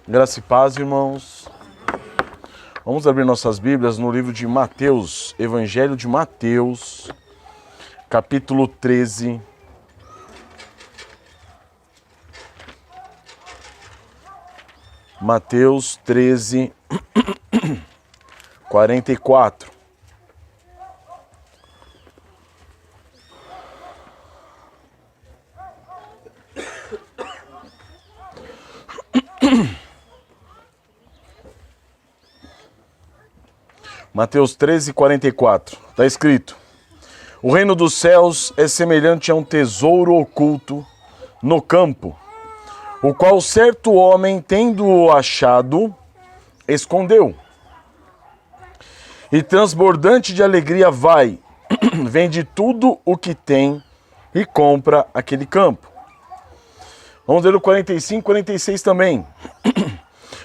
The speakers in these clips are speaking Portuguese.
Graça e paz, irmãos. Vamos abrir nossas Bíblias no livro de Mateus, Evangelho de Mateus, capítulo 13. Mateus 13, 44. Mateus 13, 44. Está escrito: O reino dos céus é semelhante a um tesouro oculto no campo, o qual certo homem, tendo-o achado, escondeu. E transbordante de alegria vai, vende tudo o que tem e compra aquele campo. Vamos ler o 45 e 46 também.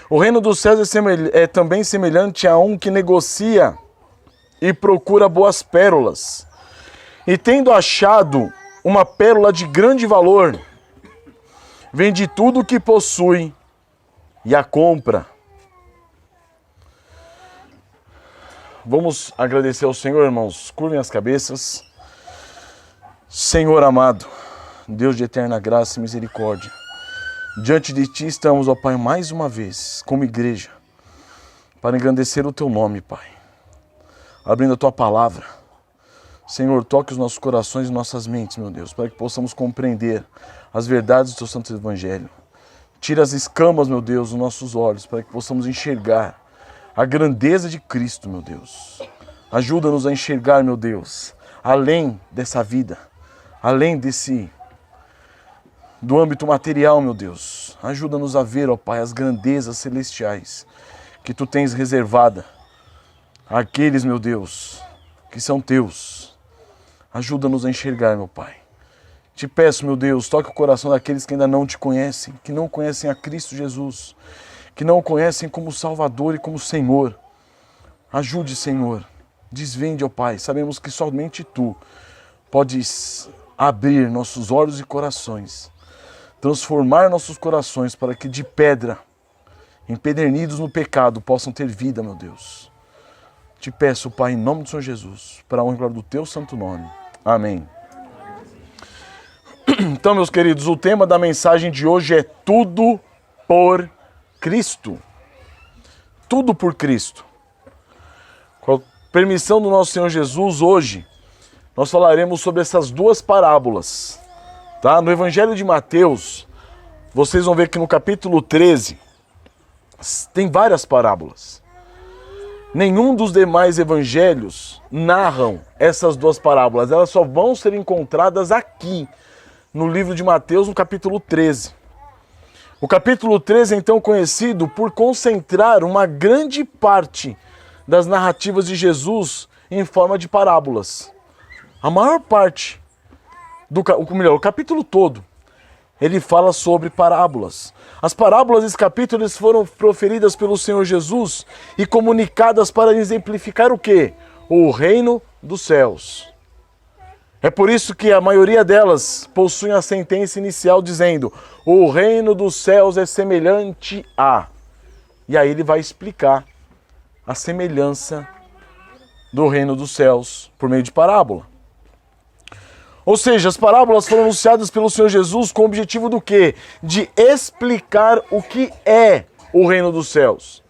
O reino dos céus é também semelhante a um que negocia e procura boas pérolas. E tendo achado uma pérola de grande valor, vende tudo o que possui e a compra. Vamos agradecer ao Senhor, irmãos. Curvem as cabeças. Senhor amado, Deus de eterna graça e misericórdia, diante de Ti estamos, ó Pai, mais uma vez, como igreja, para engrandecer o Teu nome, Pai. Abrindo a Tua palavra. Senhor, toque os nossos corações e nossas mentes, meu Deus, para que possamos compreender as verdades do Teu Santo Evangelho. Tira as escamas, meu Deus, dos nossos olhos, para que possamos enxergar a grandeza de Cristo, meu Deus. Ajuda-nos a enxergar, meu Deus, além dessa vida, além do âmbito material, meu Deus. Ajuda-nos a ver, ó Pai, as grandezas celestiais que Tu tens reservada àqueles, meu Deus, que são Teus. Ajuda-nos a enxergar, meu Pai. Te peço, meu Deus, toque o coração daqueles que ainda não Te conhecem, que não conhecem a Cristo Jesus, que não o conhecem como Salvador e como Senhor. Ajude, Senhor. Desvende, ó Pai. Sabemos que somente Tu podes abrir nossos olhos e corações, transformar nossos corações para que de pedra, empedernidos no pecado, possam ter vida, meu Deus. Te peço, Pai, em nome do Senhor Jesus, para a honra e glória do Teu santo nome. Amém. Então, meus queridos, o tema da mensagem de hoje é tudo por Cristo. Tudo por Cristo. Com a permissão do nosso Senhor Jesus, hoje nós falaremos sobre essas duas parábolas. Tá? No Evangelho de Mateus, vocês vão ver que no capítulo 13 tem várias parábolas. Nenhum dos demais evangelhos narram essas duas parábolas. Elas só vão ser encontradas aqui, no livro de Mateus, no capítulo 13. O capítulo 13 é então conhecido por concentrar uma grande parte das narrativas de Jesus em forma de parábolas. A maior parte, o capítulo todo, ele fala sobre parábolas. As parábolas desse capítulo foram proferidas pelo Senhor Jesus e comunicadas para exemplificar o quê? O reino dos céus. É por isso que a maioria delas possuem a sentença inicial dizendo: o reino dos céus é semelhante a... E aí ele vai explicar a semelhança do reino dos céus por meio de parábola. Ou seja, as parábolas foram anunciadas pelo Senhor Jesus com o objetivo do quê? De explicar o que é o reino dos céus.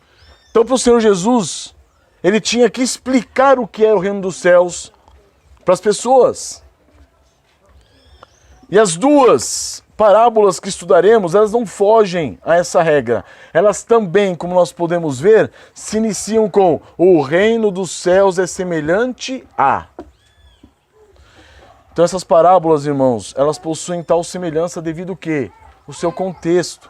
Então, para o Senhor Jesus, ele tinha que explicar o que é o reino dos céus para as pessoas. E as duas parábolas que estudaremos, elas não fogem a essa regra. Elas também, como nós podemos ver, se iniciam com: o reino dos céus é semelhante a... Então essas parábolas, irmãos, elas possuem tal semelhança devido ao quê? O seu contexto.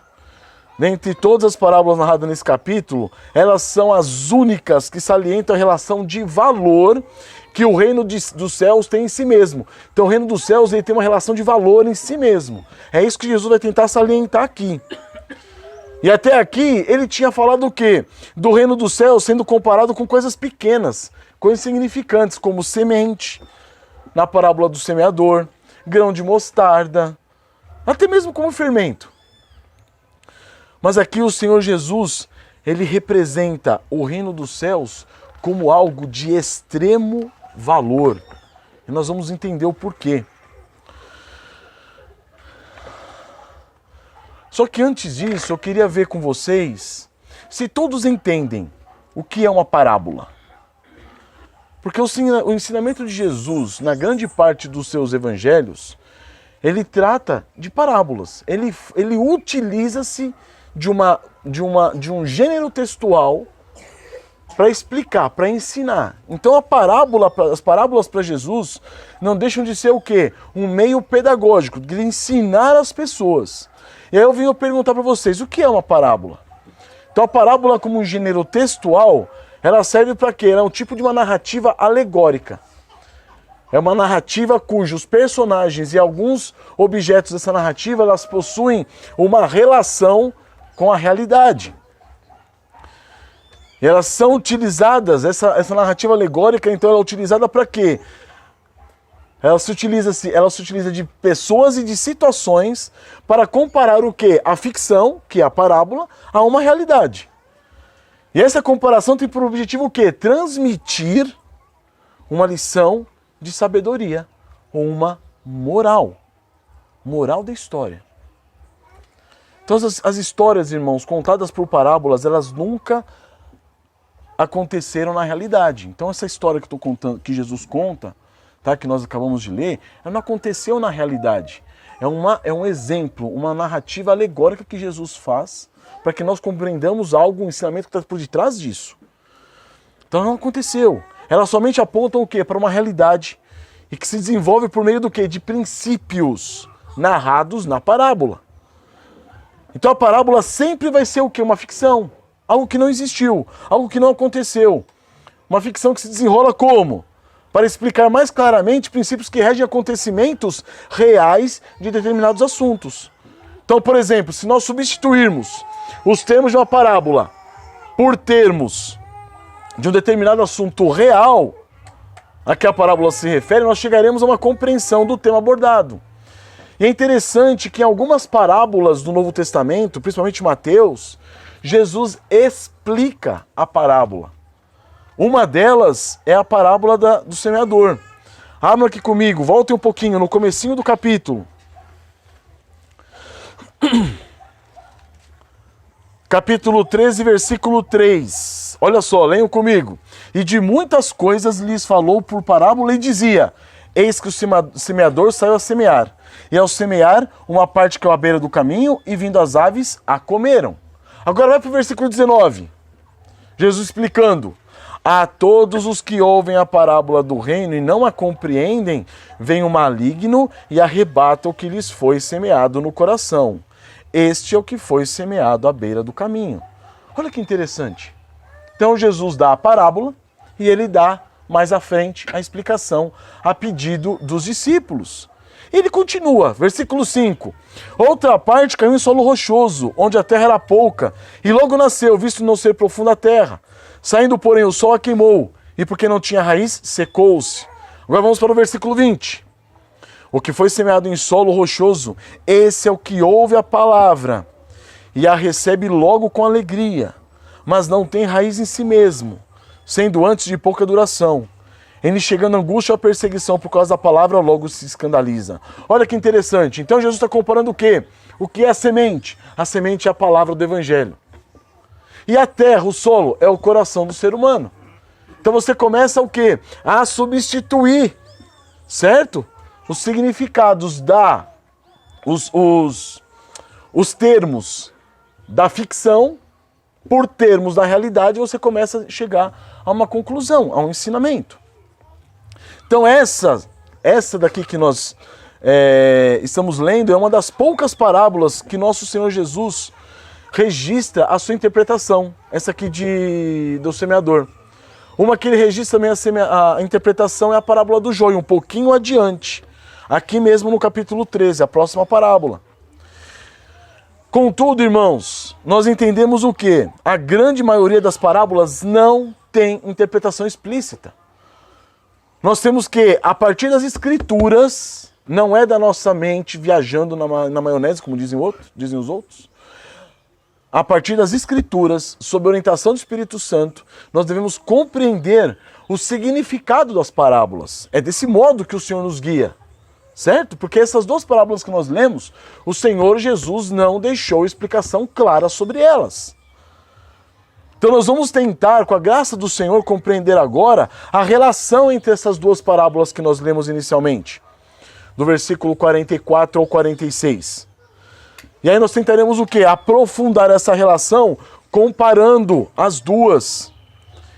Dentre todas as parábolas narradas nesse capítulo, elas são as únicas que salientam a relação de valor que o reino dos céus tem em si mesmo. Então o reino dos céus ele tem uma relação de valor em si mesmo. É isso que Jesus vai tentar salientar aqui. E até aqui ele tinha falado o quê? Do reino dos céus sendo comparado com coisas pequenas, coisas insignificantes, como semente, na parábola do semeador, grão de mostarda, até mesmo como fermento. Mas aqui o Senhor Jesus, ele representa o reino dos céus como algo de extremo valor. E nós vamos entender o porquê. Só que antes disso, eu queria ver com vocês se todos entendem o que é uma parábola. Porque o ensinamento de Jesus, na grande parte dos seus evangelhos, ele trata de parábolas. Ele utiliza-se de um gênero textual para explicar, para ensinar. Então as parábolas para Jesus não deixam de ser o quê? Um meio pedagógico, de ensinar as pessoas. E aí eu venho perguntar para vocês, o que é uma parábola? Então a parábola como um gênero textual, ela serve para quê? Ela é um tipo de uma narrativa alegórica. É uma narrativa cujos personagens e alguns objetos dessa narrativa, elas possuem uma relação com a realidade. E elas são utilizadas, essa narrativa alegórica, então ela é utilizada para quê? Ela se utiliza de pessoas e de situações para comparar o quê? A ficção, que é a parábola, a uma realidade. E essa comparação tem por objetivo o quê? Transmitir uma lição de sabedoria, ou uma moral. Moral da história. Então as histórias, irmãos, contadas por parábolas, elas nunca aconteceram na realidade. Então essa história que eu estou contando, que Jesus conta, tá, que nós acabamos de ler, ela não aconteceu na realidade. É um exemplo, uma narrativa alegórica que Jesus faz para que nós compreendamos algo, um ensinamento que está por detrás disso. Então não aconteceu. Elas somente apontam o quê? Para uma realidade e que se desenvolve por meio do quê? De princípios narrados na parábola. Então a parábola sempre vai ser o quê? Uma ficção. Algo que não existiu, algo que não aconteceu. Uma ficção que se desenrola como? Para explicar mais claramente princípios que regem acontecimentos reais de determinados assuntos. Então, por exemplo, se nós substituirmos os termos de uma parábola por termos de um determinado assunto real a que a parábola se refere, nós chegaremos a uma compreensão do tema abordado. E é interessante que em algumas parábolas do Novo Testamento, principalmente Mateus, Jesus explica a parábola. Uma delas é a parábola do semeador. Abram aqui comigo, voltem um pouquinho no comecinho do capítulo. Capítulo 13, versículo 3. Olha só, leiam comigo. E de muitas coisas lhes falou por parábola e dizia: eis que o semeador saiu a semear. E ao semear, uma parte caiu à beira do caminho, e vindo as aves, a comeram. Agora vai para o versículo 19. Jesus explicando: a todos os que ouvem a parábola do reino e não a compreendem, vem o maligno e arrebata o que lhes foi semeado no coração. Este é o que foi semeado à beira do caminho. Olha que interessante. Então Jesus dá a parábola e ele dá mais à frente a explicação a pedido dos discípulos. Ele continua, versículo 5. Outra parte caiu em solo rochoso, onde a terra era pouca, e logo nasceu, visto não ser profunda a terra. Saindo, porém, o sol a queimou, e porque não tinha raiz, secou-se. Agora vamos para o versículo 20. O que foi semeado em solo rochoso, esse é o que ouve a palavra, e a recebe logo com alegria, mas não tem raiz em si mesmo, sendo antes de pouca duração. Ele chegando a angústia ou a perseguição por causa da palavra, logo se escandaliza. Olha que interessante. Então Jesus está comparando o quê? O que é a semente? A semente é a palavra do evangelho. E a terra, o solo, é o coração do ser humano. Então você começa o quê? A substituir, certo? Os significados os termos da ficção por termos da realidade, você começa a chegar a uma conclusão, a um ensinamento. Então essa daqui que nós estamos lendo é uma das poucas parábolas que nosso Senhor Jesus registra a sua interpretação. Essa aqui do semeador. Uma que ele registra também a interpretação é a parábola do joio, um pouquinho adiante. Aqui mesmo no capítulo 13, a próxima parábola. Contudo, irmãos, nós entendemos o quê? A grande maioria das parábolas não tem interpretação explícita. Nós temos que, a partir das escrituras, não é da nossa mente viajando na maionese, como dizem os outros, a partir das Escrituras, sob a orientação do Espírito Santo, nós devemos compreender o significado das parábolas. É desse modo que o Senhor nos guia, certo? Porque essas duas parábolas que nós lemos, o Senhor Jesus não deixou explicação clara sobre elas. Então nós vamos tentar, com a graça do Senhor, compreender agora a relação entre essas duas parábolas que nós lemos inicialmente, do versículo 44 ao 46. E aí nós tentaremos o quê? Aprofundar essa relação comparando as duas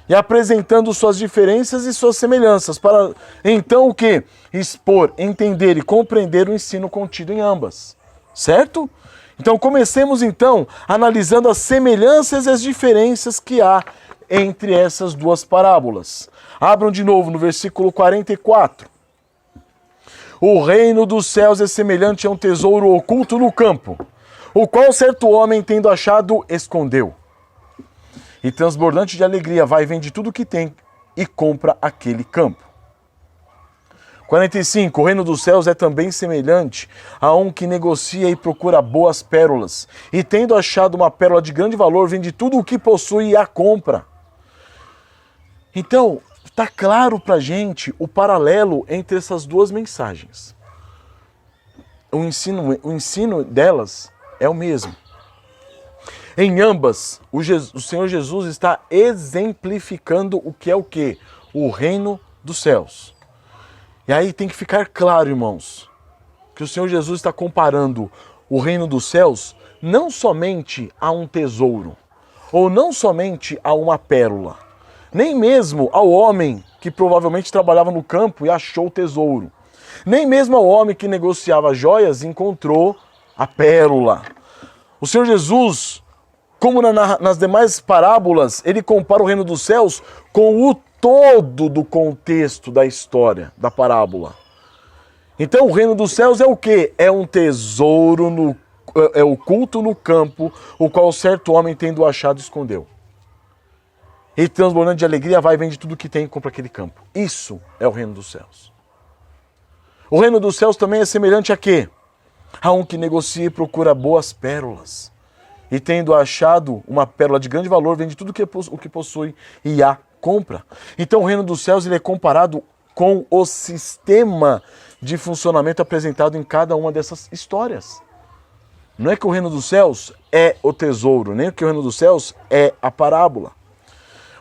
e apresentando suas diferenças e suas semelhanças, para então o quê? Expor, entender e compreender o ensino contido em ambas, certo? Então comecemos então analisando as semelhanças e as diferenças que há entre essas duas parábolas. Abram de novo no versículo 44. O reino dos céus é semelhante a um tesouro oculto no campo, o qual certo homem, tendo achado, escondeu. E transbordante de alegria vai, vende tudo o que tem e compra aquele campo. 45. O reino dos céus é também semelhante a um que negocia e procura boas pérolas, e tendo achado uma pérola de grande valor, vende tudo o que possui e a compra. Então, está claro para a gente o paralelo entre essas duas mensagens. O ensino delas é o mesmo. Em ambas, o Senhor Jesus está exemplificando o que é o quê? O reino dos céus. E aí tem que ficar claro, irmãos, que o Senhor Jesus está comparando o reino dos céus não somente a um tesouro, ou não somente a uma pérola, nem mesmo ao homem que provavelmente trabalhava no campo e achou o tesouro, nem mesmo ao homem que negociava joias e encontrou a pérola. O Senhor Jesus, como nas demais parábolas, ele compara o reino dos céus com o todo do contexto da história, da parábola. Então o reino dos céus é o quê? É um tesouro oculto no campo, o qual certo homem, tendo achado, escondeu. E transbordando de alegria vai, vende tudo que tem e compra aquele campo. Isso é o reino dos céus. O reino dos céus também é semelhante a quê? A um que negocia e procura boas pérolas. E tendo achado uma pérola de grande valor, vende tudo o que possui e a compra. Então o reino dos céus ele é comparado com o sistema de funcionamento apresentado em cada uma dessas histórias. Não é que o reino dos céus é o tesouro, nem que o reino dos céus é a parábola.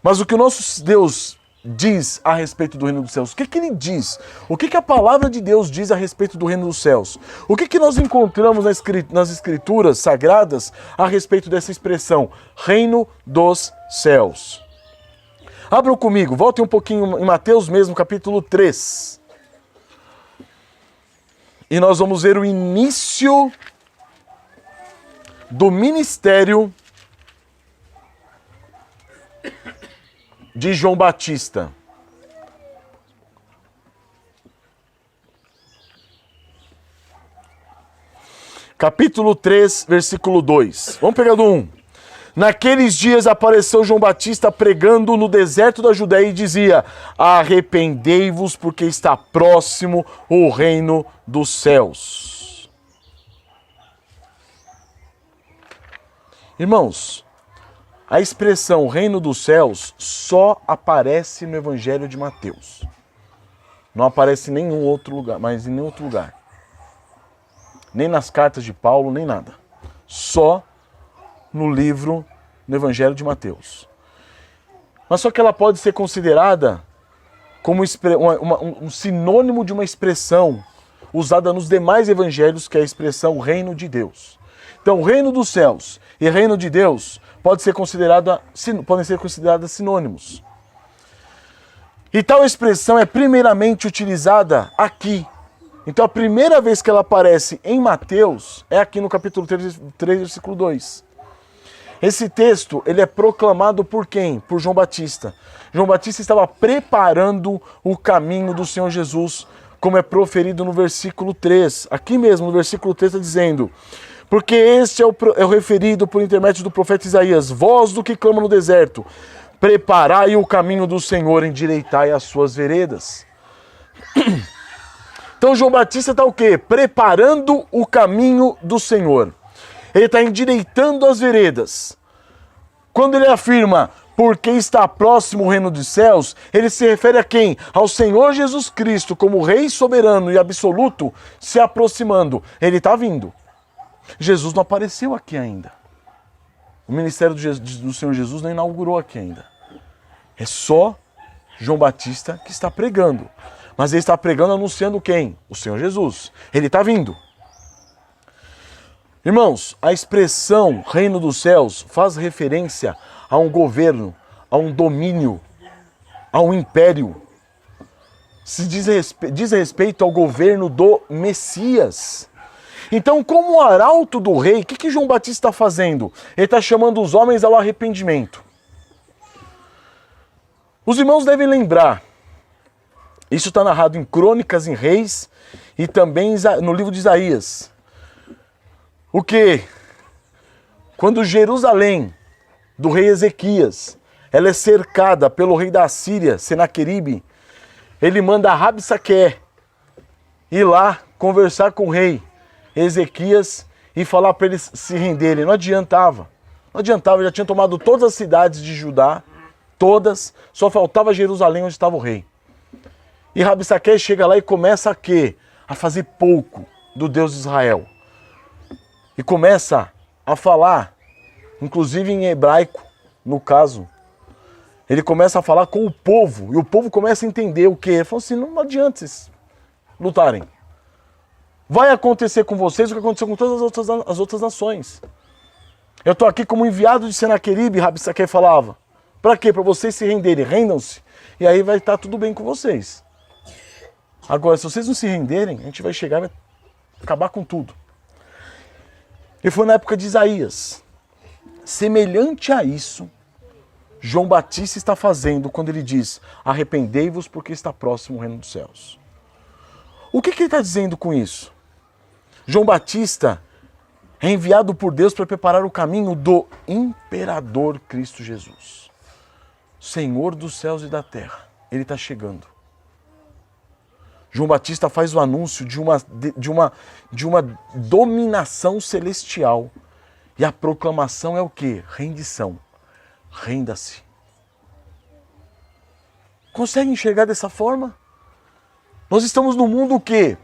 Mas o que o nosso Deus diz a respeito do reino dos céus? O que ele diz? O que a palavra de Deus diz a respeito do reino dos céus? O que nós encontramos nas escrituras sagradas a respeito dessa expressão, reino dos céus? Abram comigo, voltem um pouquinho em Mateus mesmo, capítulo 3. E nós vamos ver o início do ministério de João Batista. Capítulo 3, versículo 2. Vamos pegar do 1. Naqueles dias apareceu João Batista pregando no deserto da Judéia e dizia: arrependei-vos, porque está próximo o reino dos céus. Irmãos, a expressão reino dos céus só aparece no Evangelho de Mateus. Não aparece em nenhum outro lugar, mas em nenhum outro lugar. Nem nas cartas de Paulo, nem nada. Só no Evangelho de Mateus. Mas só que ela pode ser considerada como um sinônimo de uma expressão usada nos demais evangelhos, que é a expressão reino de Deus. Então, o reino dos céus e reino de Deus podem ser consideradas sinônimos. E tal expressão é primeiramente utilizada aqui. Então, a primeira vez que ela aparece em Mateus é aqui no capítulo 3, versículo 2. Esse texto, ele é proclamado por quem? Por João Batista. João Batista estava preparando o caminho do Senhor Jesus, como é proferido no versículo 3. Aqui mesmo, no versículo 3, está dizendo: porque este é o referido por intermédio do profeta Isaías, voz do que clama no deserto, preparai o caminho do Senhor, endireitai as suas veredas. Então João Batista está o quê? Preparando o caminho do Senhor. Ele está endireitando as veredas. Quando ele afirma, porque está próximo o reino dos céus, ele se refere a quem? Ao Senhor Jesus Cristo, como Rei soberano e absoluto, se aproximando. Ele está vindo. Jesus não apareceu aqui ainda. O ministério do Senhor Jesus não inaugurou aqui ainda. É só João Batista que está pregando. Mas ele está pregando anunciando quem? O Senhor Jesus. Ele está vindo. Irmãos, a expressão reino dos céus faz referência a um governo, a um domínio, a um império. Se diz respeito ao governo do Messias. Então, como arauto do rei, o que João Batista está fazendo? Ele está chamando os homens ao arrependimento. Os irmãos devem lembrar, isso está narrado em Crônicas, em Reis e também no livro de Isaías. O que? Quando Jerusalém, do rei Ezequias, ela é cercada pelo rei da Síria, Senaqueribe, ele manda Rabsaque ir lá conversar com o rei Ezequias e falar para eles se renderem. Não adiantava, já tinha tomado todas as cidades de Judá, todas, só faltava Jerusalém onde estava o rei. E Rabsaque chega lá e começa a quê? A fazer pouco do Deus de Israel. E começa a falar, inclusive em hebraico, no caso. Ele começa a falar com o povo, e o povo começa a entender o quê? Ele falou assim, não adianta vocês lutarem. Vai acontecer com vocês o que aconteceu com todas as outras nações. Eu estou aqui como enviado de Senaqueribe, Rabsaque falava. Para quê? Para vocês se renderem, rendam-se, e aí vai estar tudo bem com vocês. Agora, se vocês não se renderem, a gente vai chegar e vai acabar com tudo. E foi na época de Isaías. Semelhante a isso, João Batista está fazendo quando ele diz, arrependei-vos porque está próximo o reino dos céus. O que ele está dizendo com isso? João Batista é enviado por Deus para preparar o caminho do imperador Cristo Jesus. Senhor dos céus e da terra. Ele está chegando. João Batista faz o anúncio de uma dominação celestial. E a proclamação é o quê? Rendição. Renda-se. Consegue enxergar dessa forma? Nós estamos num mundo que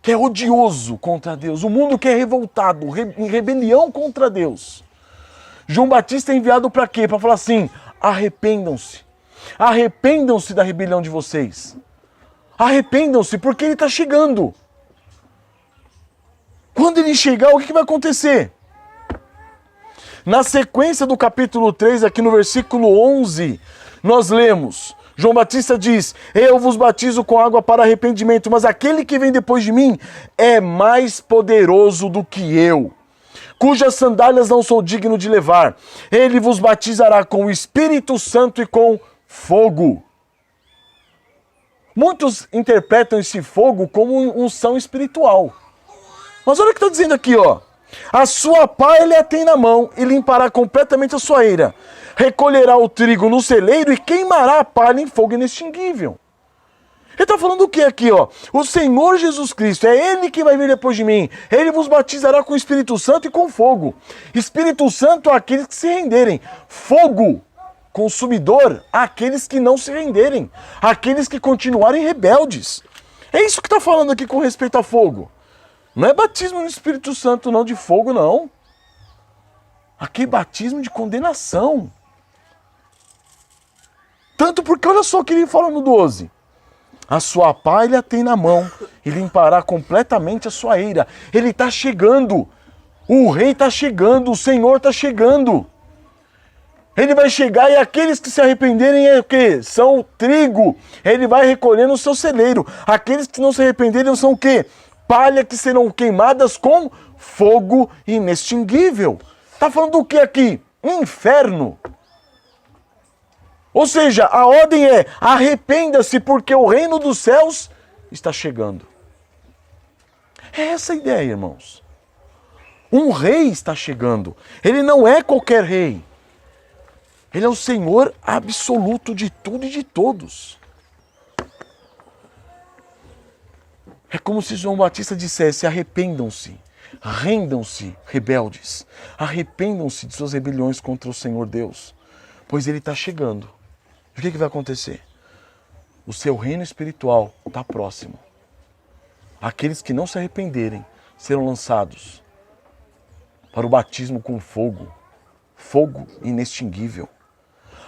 é odioso contra Deus. Um mundo que é revoltado, em rebelião contra Deus. João Batista é enviado para quê? Para falar assim, arrependam-se. Arrependam-se da rebelião de vocês. Arrependam-se, porque ele está chegando. Quando ele chegar, o que vai acontecer? Na sequência do capítulo 3, aqui no versículo 11, nós lemos, João Batista diz, eu vos batizo com água para arrependimento, mas aquele que vem depois de mim é mais poderoso do que eu, cujas sandálias não sou digno de levar. Ele vos batizará com o Espírito Santo e com fogo. Muitos interpretam esse fogo como unção espiritual. Mas olha o que está dizendo aqui, ó. A sua pá ele a tem na mão e limpará completamente a sua eira. Recolherá o trigo no celeiro e queimará a palha em fogo inextinguível. Ele está falando o que aqui, ó? O Senhor Jesus Cristo, é Ele que vai vir depois de mim. Ele vos batizará com o Espírito Santo e com fogo. Espírito Santo àqueles que se renderem. Fogo consumidor àqueles que não se renderem, aqueles que continuarem rebeldes. É isso que está falando aqui com respeito a fogo. Não é batismo no Espírito Santo, não, de fogo, não. Aqui é batismo de condenação. Tanto porque, olha só o que ele fala no 12. A sua pá ele a tem na mão e limpará completamente a sua eira. Ele está chegando. O rei está chegando, o Senhor está chegando. Ele vai chegar e aqueles que se arrependerem é o quê? São o trigo. Ele vai recolher no seu celeiro. Aqueles que não se arrependerem são o quê? Palha que serão queimadas com fogo inextinguível. Está falando do que aqui? Inferno. Ou seja, a ordem é arrependa-se porque o reino dos céus está chegando. É essa a ideia, irmãos. Um rei está chegando. Ele não é qualquer rei. Ele é o Senhor absoluto de tudo e de todos. É como se João Batista dissesse, arrependam-se. Rendam-se, rebeldes. Arrependam-se de suas rebeliões contra o Senhor Deus, pois Ele está chegando. E o que vai acontecer? O seu reino espiritual está próximo. Aqueles que não se arrependerem serão lançados para o batismo com fogo, fogo inextinguível.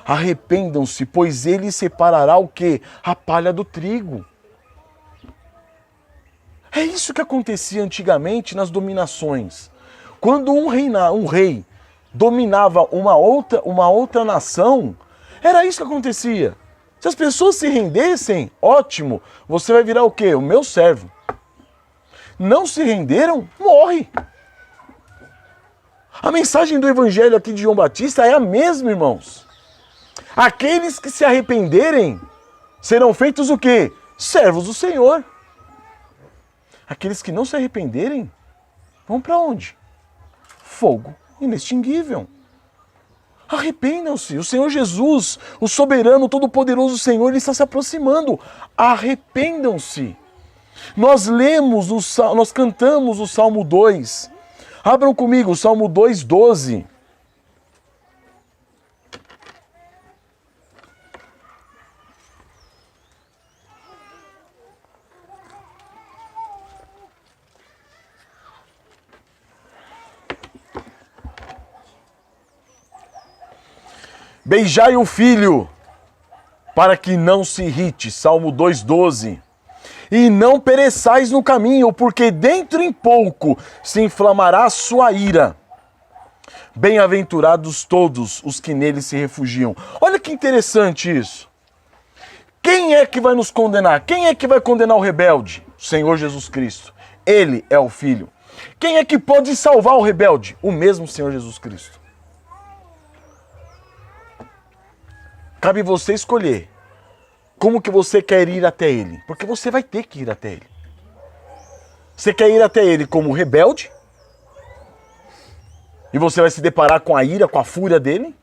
Arrependam-se, pois Ele separará o quê? A palha do trigo. É isso que acontecia antigamente nas dominações. Quando um rei dominava uma outra nação, era isso que acontecia. Se as pessoas se rendessem, ótimo, você vai virar o quê? O meu servo. Não se renderam, morre. A mensagem do evangelho aqui de João Batista é a mesma, irmãos. Aqueles que se arrependerem serão feitos o quê? Servos do Senhor. Aqueles que não se arrependerem vão para onde? Fogo inextinguível. Arrependam-se. O Senhor Jesus, o soberano, todo-poderoso Senhor, Ele está se aproximando. Arrependam-se. Nós cantamos o Salmo 2. Abram comigo o Salmo 2:12. Beijai o filho, para que não se irrite. Salmo 2:12. E não pereçais no caminho, porque dentro em pouco se inflamará a sua ira. Bem-aventurados todos os que nele se refugiam. Olha que interessante isso. Quem é que vai nos condenar? Quem é que vai condenar o rebelde? O Senhor Jesus Cristo. Ele é o Filho. Quem é que pode salvar o rebelde? O mesmo Senhor Jesus Cristo. Cabe você escolher como que você quer ir até Ele. Porque você vai ter que ir até Ele. Você quer ir até Ele como rebelde? E você vai se deparar com a ira, com a fúria dele?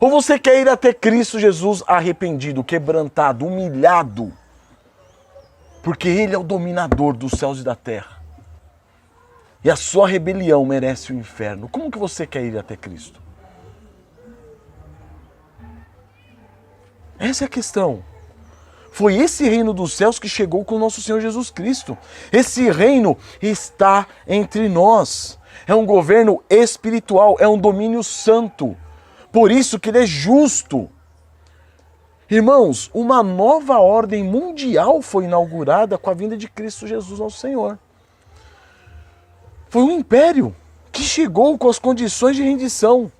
Ou você quer ir até Cristo Jesus arrependido, quebrantado, humilhado? Porque Ele é o dominador dos céus e da terra. E a sua rebelião merece o inferno. Como que você quer ir até Cristo? Essa é a questão. Foi esse reino dos céus que chegou com o nosso Senhor Jesus Cristo. Esse reino está entre nós. É um governo espiritual, é um domínio santo. Por isso que ele é justo. Irmãos, uma nova ordem mundial foi inaugurada com a vinda de Cristo Jesus, nosso Senhor. Foi um império que chegou com as condições de rendição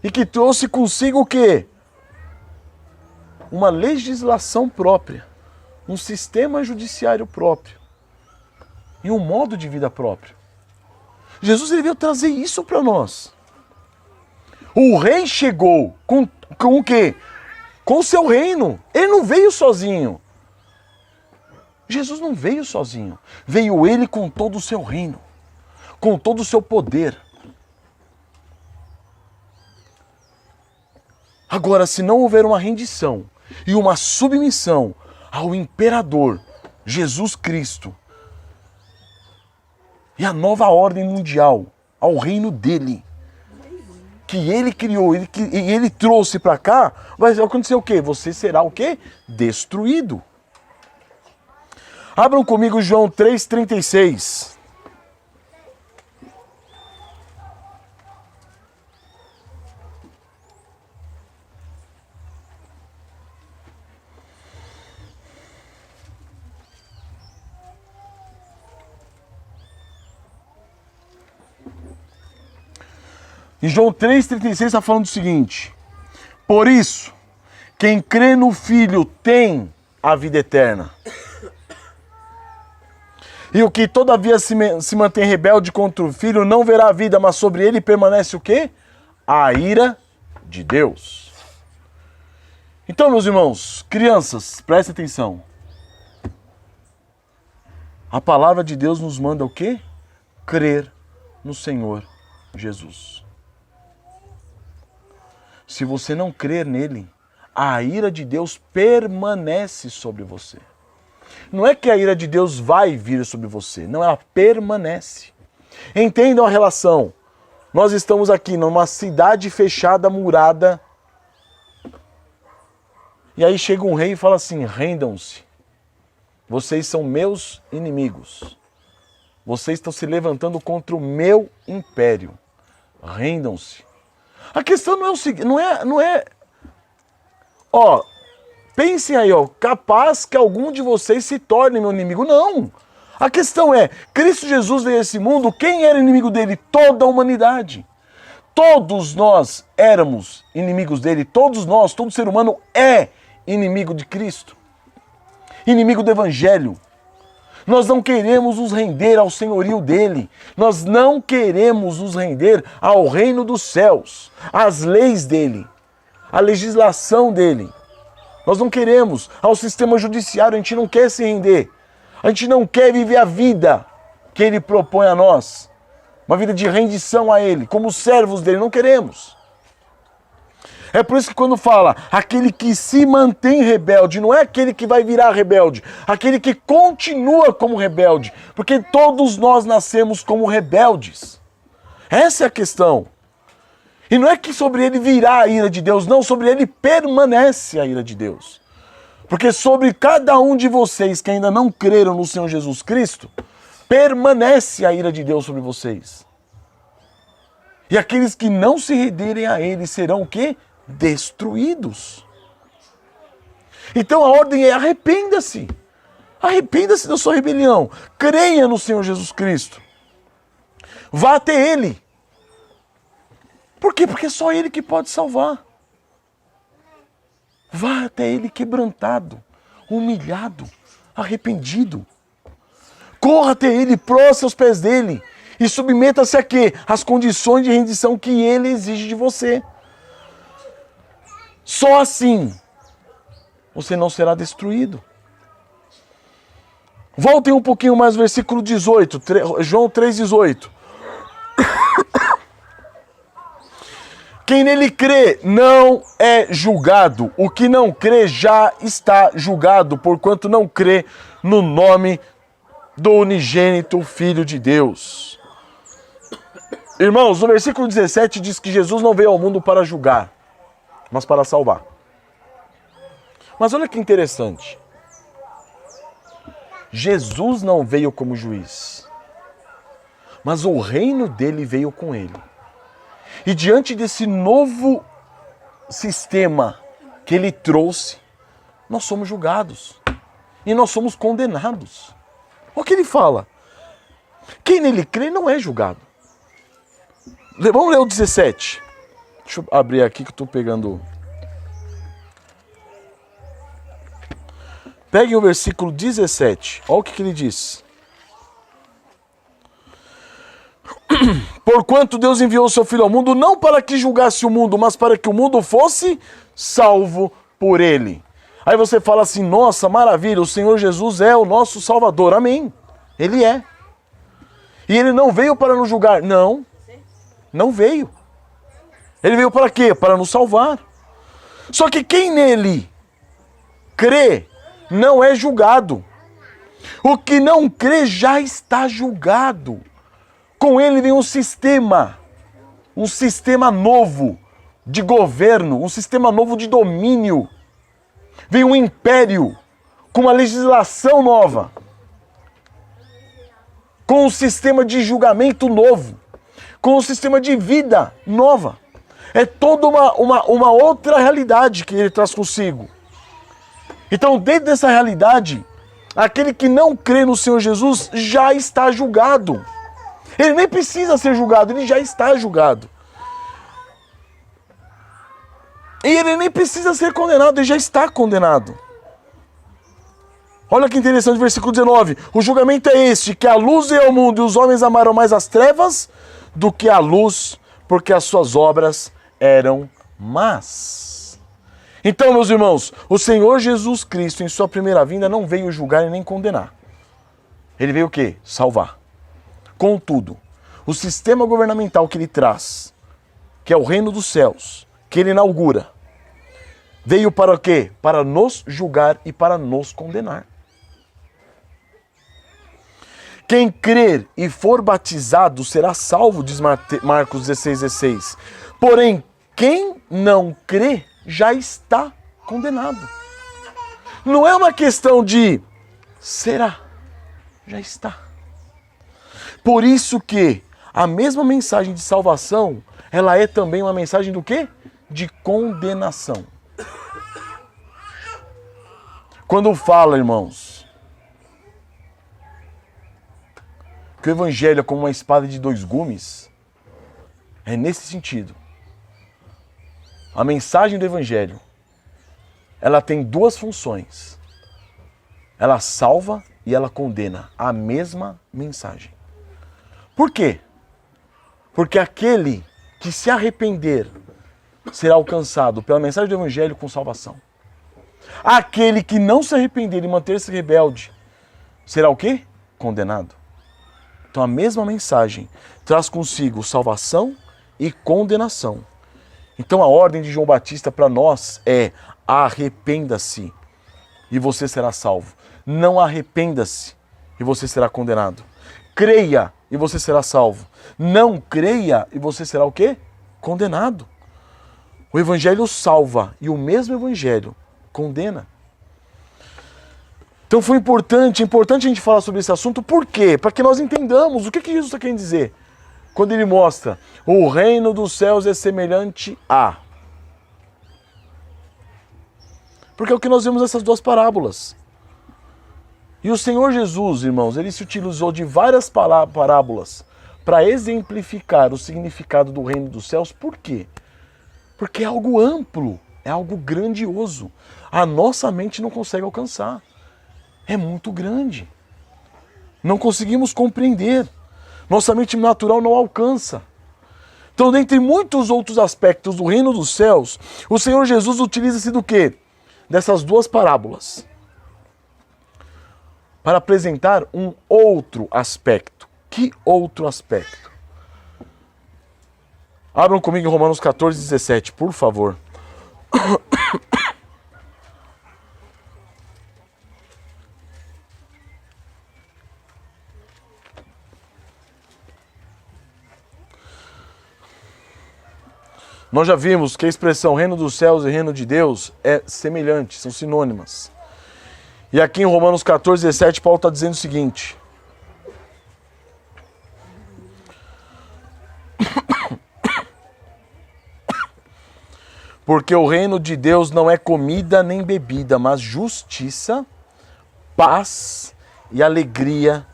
e que trouxe consigo o quê? Uma legislação própria, um sistema judiciário próprio e um modo de vida próprio. Jesus ele veio trazer isso para nós. O rei chegou com o quê? Com o seu reino. Ele não veio sozinho. Jesus não veio sozinho. Veio ele com todo o seu reino, com todo o seu poder. Agora, se não houver uma rendição e uma submissão ao imperador Jesus Cristo e a nova ordem mundial, ao reino dele, que ele criou e ele trouxe para cá, vai acontecer o quê? Você será o quê? Destruído. Abram comigo João 3,36. Em João 3,36 está falando o seguinte: por isso, quem crê no Filho tem a vida eterna. E o que todavia se mantém rebelde contra o Filho não verá a vida, mas sobre ele permanece o quê? A ira de Deus. Então, meus irmãos, crianças, prestem atenção. A palavra de Deus nos manda o quê? Crer no Senhor Jesus. Se você não crer nele, a ira de Deus permanece sobre você. Não é que a ira de Deus vai vir sobre você, não, ela permanece. Entendam a relação. Nós estamos aqui numa cidade fechada, murada. E aí chega um rei e fala assim: rendam-se. Vocês são meus inimigos. Vocês estão se levantando contra o meu império. Rendam-se. A questão não é o seguinte, não é... Ó, pensem aí, ó, capaz que algum de vocês se torne meu inimigo. Não. A questão é, Cristo Jesus veio a esse mundo, quem era inimigo dele? Toda a humanidade. Todos nós éramos inimigos dele, todos nós, todo ser humano é inimigo de Cristo. Inimigo do Evangelho. Nós não queremos nos render ao senhorio dele. Nós não queremos nos render ao reino dos céus, às leis dele, à legislação dele. Nós não queremos ao sistema judiciário, a gente não quer se render. A gente não quer viver a vida que ele propõe a nós. Uma vida de rendição a ele, como servos dele, não queremos. É por isso que quando fala, aquele que se mantém rebelde, não é aquele que vai virar rebelde, aquele que continua como rebelde, porque todos nós nascemos como rebeldes. Essa é a questão. E não é que sobre ele virá a ira de Deus, não, sobre ele permanece a ira de Deus. Porque sobre cada um de vocês que ainda não creram no Senhor Jesus Cristo, permanece a ira de Deus sobre vocês. E aqueles que não se renderem a ele serão o quê? Destruídos. Então a ordem é: arrependa-se. Arrependa-se da sua rebelião. Creia no Senhor Jesus Cristo. Vá até ele. Por quê? Porque é só ele que pode salvar. Vá até ele quebrantado, humilhado, arrependido. Corra até ele, prostre aos pés dele e submeta-se a quê? Às condições de rendição que ele exige de você. Só assim você não será destruído. Voltem um pouquinho mais, versículo 18, João 3,18. Quem nele crê não é julgado. O que não crê já está julgado, porquanto não crê no nome do unigênito Filho de Deus. Irmãos, no versículo 17 diz que Jesus não veio ao mundo para julgar, mas para salvar. Mas olha que interessante. Jesus não veio como juiz, mas o reino dele veio com ele. E diante desse novo sistema que ele trouxe, nós somos julgados e nós somos condenados. Olha o que ele fala. Quem nele crê não é julgado. Vamos ler o 17. Deixa eu abrir aqui que eu estou pegando. Peguem o versículo 17. Olha o que ele diz. Porquanto Deus enviou o seu Filho ao mundo, não para que julgasse o mundo, mas para que o mundo fosse salvo por ele. Aí você fala assim: nossa, maravilha, o Senhor Jesus é o nosso Salvador. Amém. Ele é. E ele não veio para nos julgar. Não. Não veio. Ele veio para quê? Para nos salvar. Só que quem nele crê não é julgado. O que não crê já está julgado. Com ele vem um sistema novo de governo, um sistema novo de domínio. Vem um império com uma legislação nova, com um sistema de julgamento novo, com um sistema de vida nova. É toda uma outra realidade que ele traz consigo. Então, dentro dessa realidade, aquele que não crê no Senhor Jesus já está julgado. Ele nem precisa ser julgado, ele já está julgado. E ele nem precisa ser condenado, ele já está condenado. Olha que interessante, versículo 19. O julgamento é este, que a luz veio ao mundo e os homens amaram mais as trevas do que a luz, porque as suas obras eram más. Então, meus irmãos, o Senhor Jesus Cristo, em sua primeira vinda, não veio julgar e nem condenar. Ele veio o quê? Salvar. Contudo, o sistema governamental que ele traz, que é o reino dos céus, que ele inaugura, veio para o quê? Para nos julgar e para nos condenar. Quem crer e for batizado será salvo, diz Marcos 16,16. Porém, quem não crê já está condenado. Não é uma questão de será, já está. Por isso que a mesma mensagem de salvação, ela é também uma mensagem do quê? De condenação. Quando fala, irmãos, que o evangelho é como uma espada de dois gumes, é nesse sentido. A mensagem do evangelho, ela tem duas funções. Ela salva e ela condena a mesma mensagem. Por quê? Porque aquele que se arrepender será alcançado pela mensagem do evangelho com salvação. Aquele que não se arrepender e manter-se rebelde será o quê? Condenado. Então a mesma mensagem traz consigo salvação e condenação. Então a ordem de João Batista para nós é: arrependa-se e você será salvo. Não arrependa-se e você será condenado. Creia e você será salvo. Não creia e você será o quê? Condenado. O evangelho salva e o mesmo evangelho condena. Então foi importante a gente falar sobre esse assunto. Por quê? Para que nós entendamos o que Jesus está querendo dizer. Quando ele mostra, o reino dos céus é semelhante a... Porque é o que nós vemos nessas duas parábolas. E o Senhor Jesus, irmãos, ele se utilizou de várias parábolas para exemplificar o significado do reino dos céus. Por quê? Porque é algo amplo, é algo grandioso. A nossa mente não consegue alcançar. É muito grande. Não conseguimos compreender. Nossa mente natural não alcança. Então, dentre muitos outros aspectos do reino dos céus, o Senhor Jesus utiliza-se do quê? Dessas duas parábolas. Para apresentar um outro aspecto. Que outro aspecto? Abram comigo em Romanos 14, 17, por favor. Nós já vimos que a expressão reino dos céus e reino de Deus é semelhante, são sinônimas. E aqui em Romanos 14, 17, Paulo está dizendo o seguinte: porque o reino de Deus não é comida nem bebida, mas justiça, paz e alegria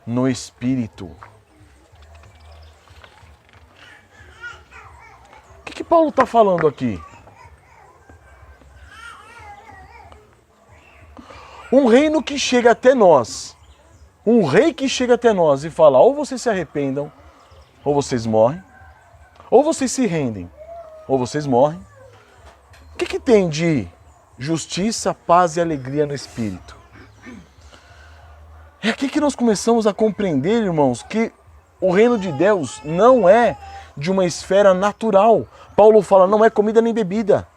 no Espírito. O que Paulo está falando aqui? Um reino que chega até nós, um rei que chega até nós e fala: ou vocês se arrependam, ou vocês morrem, ou vocês se rendem, ou vocês morrem. O que tem de justiça, paz e alegria no Espírito? É aqui que nós começamos a compreender, irmãos, que o reino de Deus não é de uma esfera natural. Paulo fala, não é comida nem bebida.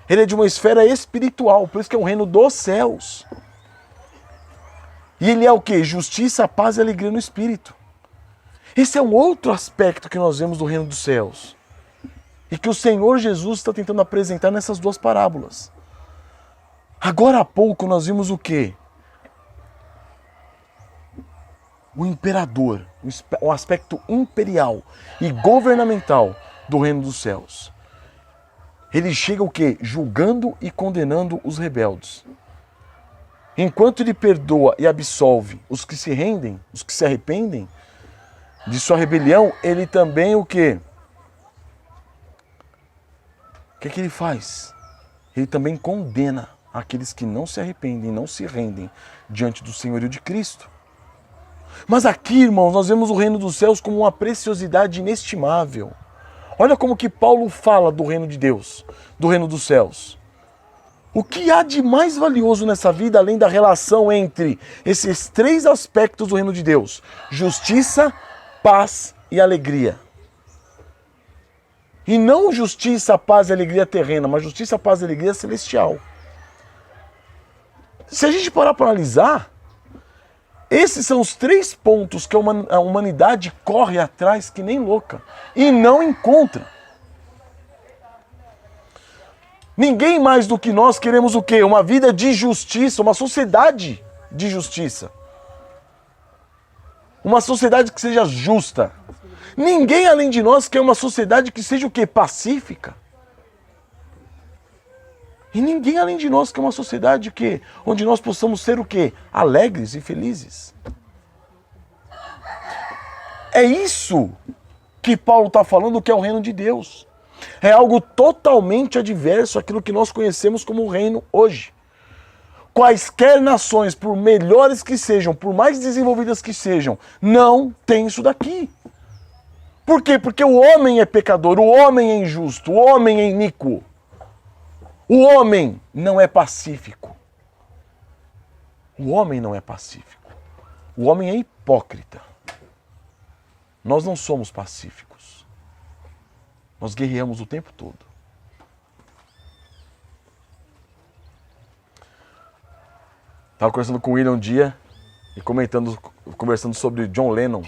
Ele é de uma esfera espiritual, por isso que é o reino dos céus. E ele é o quê? Justiça, paz e alegria no Espírito. Esse é um outro aspecto que nós vemos do reino dos céus. E que o Senhor Jesus está tentando apresentar nessas duas parábolas. Agora há pouco nós vimos o quê? O imperador, o aspecto imperial e governamental do reino dos céus. Ele chega o quê? Julgando e condenando os rebeldes. Enquanto ele perdoa e absolve os que se rendem, os que se arrependem de sua rebelião, ele também o quê? O que ele faz? Ele também condena aqueles que não se arrependem, não se rendem diante do senhorio de Cristo. Mas aqui, irmãos, nós vemos o reino dos céus como uma preciosidade inestimável. Olha como que Paulo fala do reino de Deus, do reino dos céus. O que há de mais valioso nessa vida, além da relação entre esses três aspectos do reino de Deus? Justiça, paz e alegria. E não justiça, paz e alegria terrena, mas justiça, paz e alegria celestial. Se a gente parar para analisar, Esses são os 3 pontos que a humanidade corre atrás que nem louca e não encontra. Ninguém mais do que nós queremos o quê? Uma vida de justiça, uma sociedade de justiça. Uma sociedade que seja justa. Ninguém além de nós quer uma sociedade que seja o quê? Pacífica. E ninguém além de nós quer uma sociedade que, onde nós possamos ser o quê? Alegres e felizes. É isso que Paulo está falando que é o reino de Deus. É algo totalmente adverso àquilo que nós conhecemos como o reino hoje. Quaisquer nações, por melhores que sejam, por mais desenvolvidas que sejam, não tem isso daqui. Por quê? Porque o homem é pecador, o homem é injusto, o homem é iníquo. O homem não é pacífico. O homem não é pacífico. O homem é hipócrita. Nós não somos pacíficos. Nós guerreamos o tempo todo. Estava conversando com o William um dia e conversando sobre John Lennon,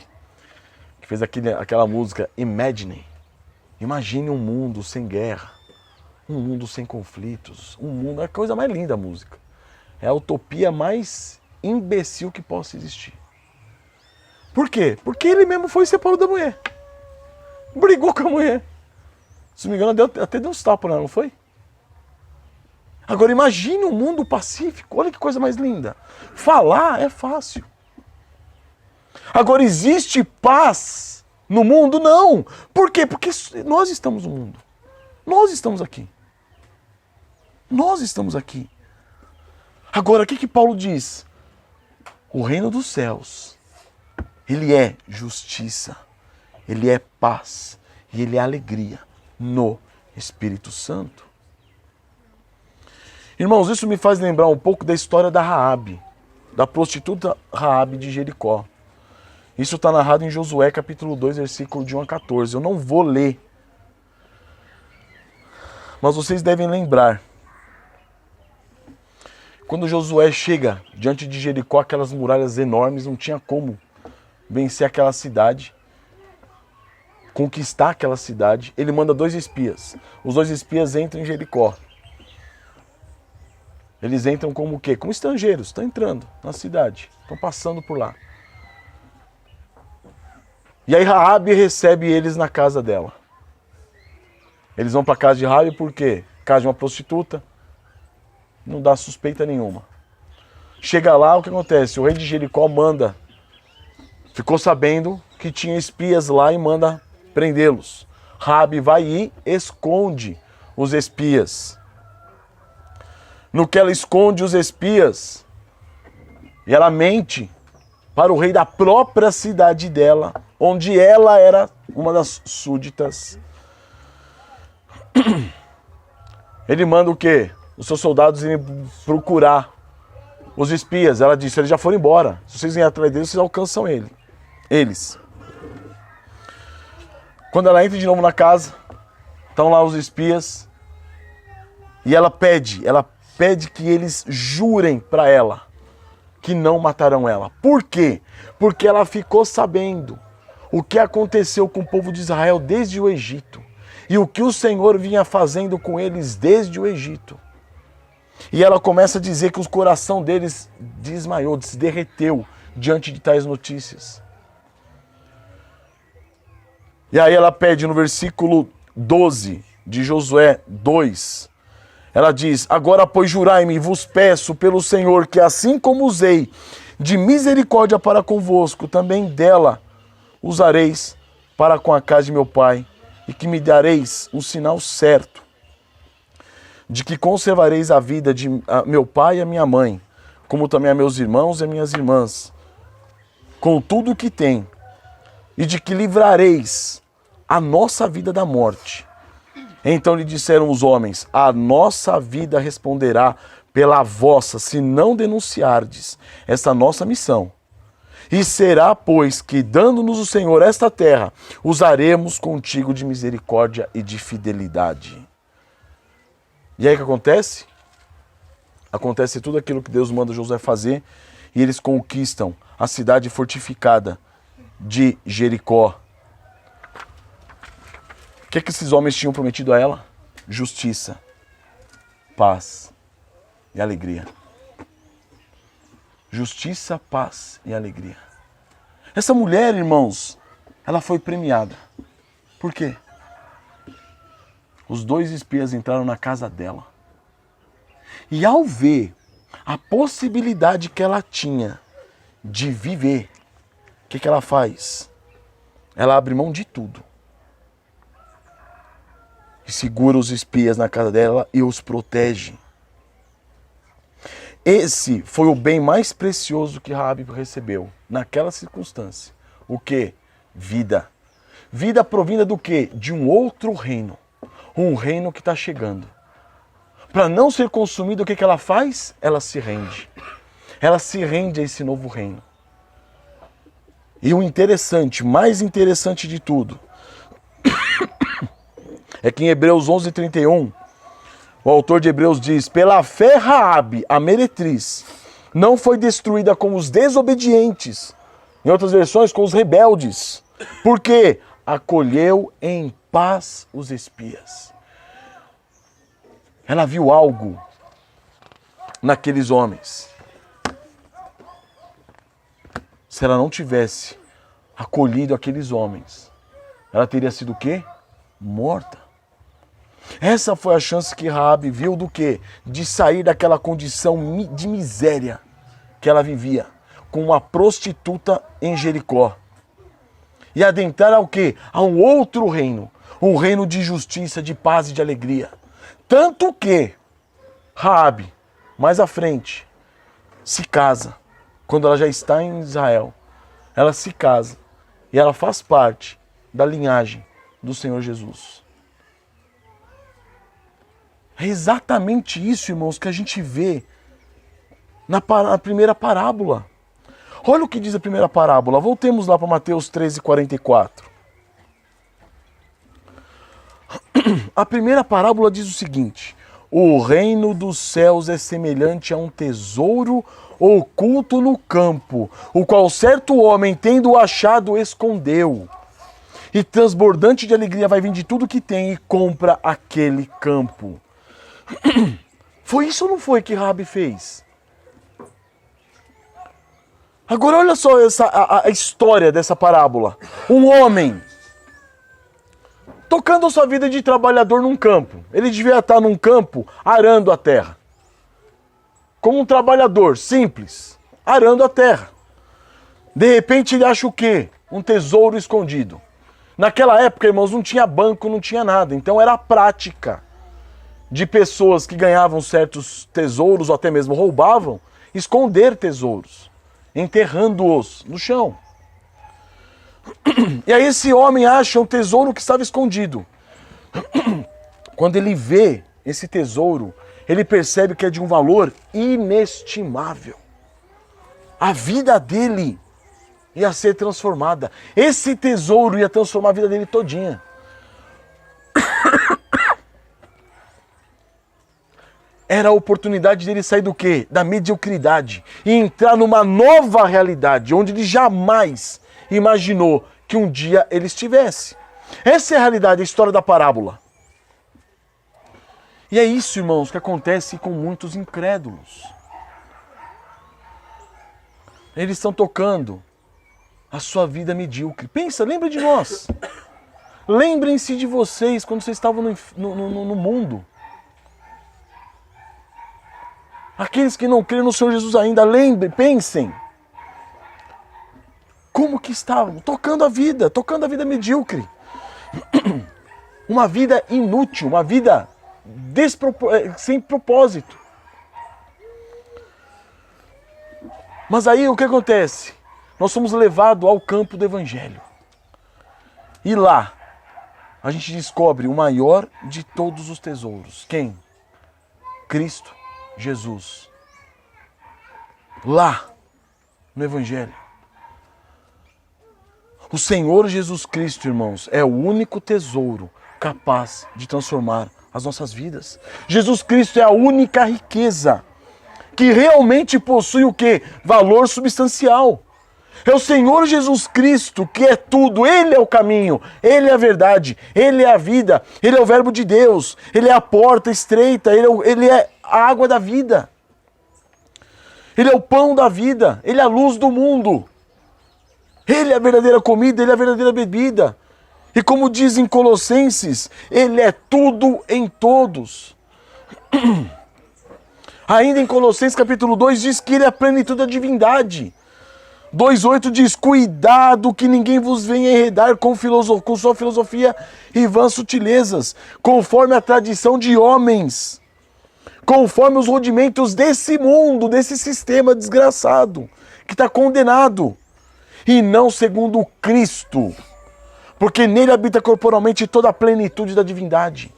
que fez aquela música Imagine. Imagine um mundo sem guerra. Um mundo sem conflitos, um mundo... É a coisa mais linda a música. É a utopia mais imbecil que possa existir. Por quê? Porque ele mesmo foi e separou da mulher. Brigou com a mulher. Se não me engano, até deu uns tapas nela, não foi? Agora imagine um mundo pacífico. Olha que coisa mais linda. Falar é fácil. Agora existe paz no mundo? Não. Por quê? Porque nós estamos no mundo. Nós estamos aqui. Nós estamos aqui. Agora, o que Paulo diz? O reino dos céus, ele é justiça, ele é paz e ele é alegria no Espírito Santo. Irmãos, isso me faz lembrar um pouco da história da Raabe, da prostituta Raabe de Jericó. Isso está narrado em Josué capítulo 2, versículo de 1 a 14. Eu não vou ler, mas vocês devem lembrar. Quando Josué chega diante de Jericó, aquelas muralhas enormes, não tinha como vencer aquela cidade, conquistar aquela cidade. Ele manda 2 espias. Os 2 espias entram em Jericó. Eles entram como o quê? Como estrangeiros, estão entrando na cidade, estão passando por lá. E aí Raabe recebe eles na casa dela. Eles vão para a casa de Raabe por quê? Casa de uma prostituta. Não dá suspeita nenhuma. Chega lá, o que acontece? O rei de Jericó ficou sabendo que tinha espias lá e manda prendê-los. Raabe vai e esconde os espias. No que ela esconde os espias, e ela mente para o rei da própria cidade dela, onde ela era uma das súditas. Ele manda o quê? Os seus soldados irem procurar os espias. Ela disse, eles já foram embora. Se vocês virem atrás deles, vocês alcançam eles. Quando ela entra de novo na casa, estão lá os espias. E ela pede que eles jurem para ela que não matarão ela. Por quê? Porque ela ficou sabendo o que aconteceu com o povo de Israel desde o Egito. E o que o Senhor vinha fazendo com eles desde o Egito. E ela começa a dizer que o coração deles desmaiou, se derreteu diante de tais notícias. E aí ela pede no versículo 12 de Josué 2, ela diz, agora pois jurai-me e vos peço pelo Senhor que assim como usei de misericórdia para convosco, também dela usareis para com a casa de meu pai, e que me dareis um sinal certo, de que conservareis a vida de meu pai e a minha mãe, como também a meus irmãos e a minhas irmãs, com tudo o que tem, e de que livrareis a nossa vida da morte. Então lhe disseram os homens, a nossa vida responderá pela vossa, se não denunciardes esta nossa missão. E será, pois, que dando-nos o Senhor esta terra, usaremos contigo de misericórdia e de fidelidade. E aí o que acontece? Acontece tudo aquilo que Deus manda Josué fazer. E eles conquistam a cidade fortificada de Jericó. O que esses homens tinham prometido a ela? Justiça, paz e alegria. Justiça, paz e alegria. Essa mulher, irmãos, ela foi premiada. Por quê? Os 2 espias entraram na casa dela. E ao ver a possibilidade que ela tinha de viver, o que ela faz? Ela abre mão de tudo. E segura os espias na casa dela e os protege. Esse foi o bem mais precioso que Raabe recebeu naquela circunstância. O quê? Vida. Vida provinda do quê? De um outro reino. Um reino que está chegando. Para não ser consumido, o que ela faz? Ela se rende. Ela se rende a esse novo reino. E o interessante, mais interessante de tudo, é que em Hebreus 11:31, o autor de Hebreus diz: pela fé Raabe, a meretriz, não foi destruída com os desobedientes. Em outras versões, com os rebeldes. Porque acolheu em paz os espias. Ela viu algo naqueles homens. Se ela não tivesse acolhido aqueles homens, ela teria sido o quê? Morta. Essa foi a chance que Raabe viu do quê? De sair daquela condição de miséria que ela vivia, com uma prostituta em Jericó. E adentrar ao quê? A um outro reino. Um reino de justiça, de paz e de alegria. Tanto que Raabe, mais à frente, se casa. Quando ela já está em Israel, ela se casa. E ela faz parte da linhagem do Senhor Jesus. É exatamente isso, irmãos, que a gente vê na primeira parábola. Olha o que diz a primeira parábola. Voltemos lá para Mateus 13:44. A primeira parábola diz o seguinte: o reino dos céus é semelhante a um tesouro oculto no campo, o qual certo homem, tendo achado, escondeu. E transbordante de alegria vai vir de tudo que tem e compra aquele campo. Foi isso ou não foi que Raabe fez? Agora olha só a história dessa parábola. Um homem tocando a sua vida de trabalhador num campo. Ele devia estar num campo arando a terra. Como um trabalhador simples, arando a terra. De repente ele acha o quê? Um tesouro escondido. Naquela época, irmãos, não tinha banco, não tinha nada. Então era a prática de pessoas que ganhavam certos tesouros ou até mesmo roubavam, esconder tesouros, enterrando-os no chão. E aí esse homem acha um tesouro que estava escondido. Quando ele vê esse tesouro, ele percebe que é de um valor inestimável. A vida dele ia ser transformada. Esse tesouro ia transformar a vida dele todinha. Era a oportunidade dele sair do quê? Da mediocridade e entrar numa nova realidade, onde ele jamais imaginou que um dia ele estivesse. Essa é a realidade, a história da parábola. E é isso, irmãos, que acontece com muitos incrédulos. Eles estão tocando a sua vida medíocre. Pensa, lembra de nós. Lembrem-se de vocês quando vocês estavam no mundo. Aqueles que não creem no Senhor Jesus ainda, lembrem, pensem. Como que estavam? Tocando a vida medíocre. Uma vida inútil, uma vida sem propósito. Mas aí o que acontece? Nós somos levados ao campo do Evangelho. E lá, a gente descobre o maior de todos os tesouros. Quem? Cristo Jesus. Lá, no Evangelho. O Senhor Jesus Cristo, irmãos, é o único tesouro capaz de transformar as nossas vidas. Jesus Cristo é a única riqueza que realmente possui o quê? Valor substancial. É o Senhor Jesus Cristo que é tudo. Ele é o caminho, Ele é a verdade, Ele é a vida, Ele é o verbo de Deus, Ele é a porta estreita, Ele é a água da vida. Ele é o pão da vida, Ele é a luz do mundo. Ele é a verdadeira comida, Ele é a verdadeira bebida. E como diz em Colossenses, Ele é tudo em todos. Ainda em Colossenses capítulo 2 diz que Ele é a plenitude da divindade. 2,8 diz, cuidado que ninguém vos venha enredar com sua filosofia e vãs sutilezas, conforme a tradição de homens, conforme os rudimentos desse mundo, desse sistema desgraçado, que está condenado, e não segundo Cristo, porque nele habita corporalmente toda a plenitude da divindade.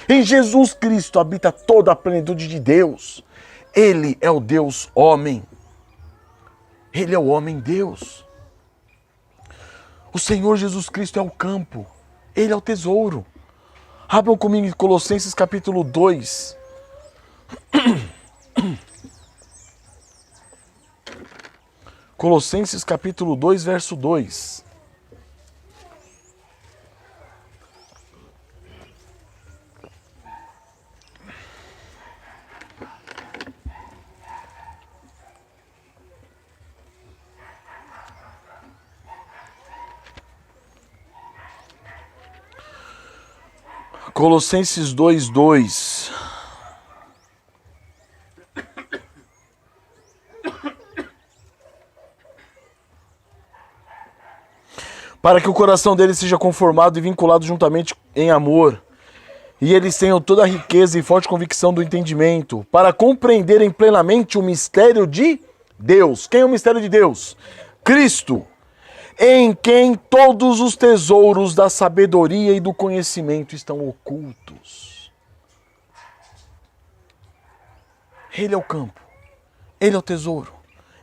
Em Jesus Cristo habita toda a plenitude de Deus. Ele é o Deus homem. Ele é o homem-Deus. O Senhor Jesus Cristo é o campo. Ele é o tesouro. Abram comigo em Colossenses capítulo 2. Colossenses capítulo 2, verso 2. Colossenses 2:2. Para que o coração deles seja conformado e vinculado juntamente em amor, e eles tenham toda a riqueza e forte convicção do entendimento, para compreenderem plenamente o mistério de Deus. Quem é o mistério de Deus? Cristo, em quem todos os tesouros da sabedoria e do conhecimento estão ocultos. Ele é o campo, Ele é o tesouro,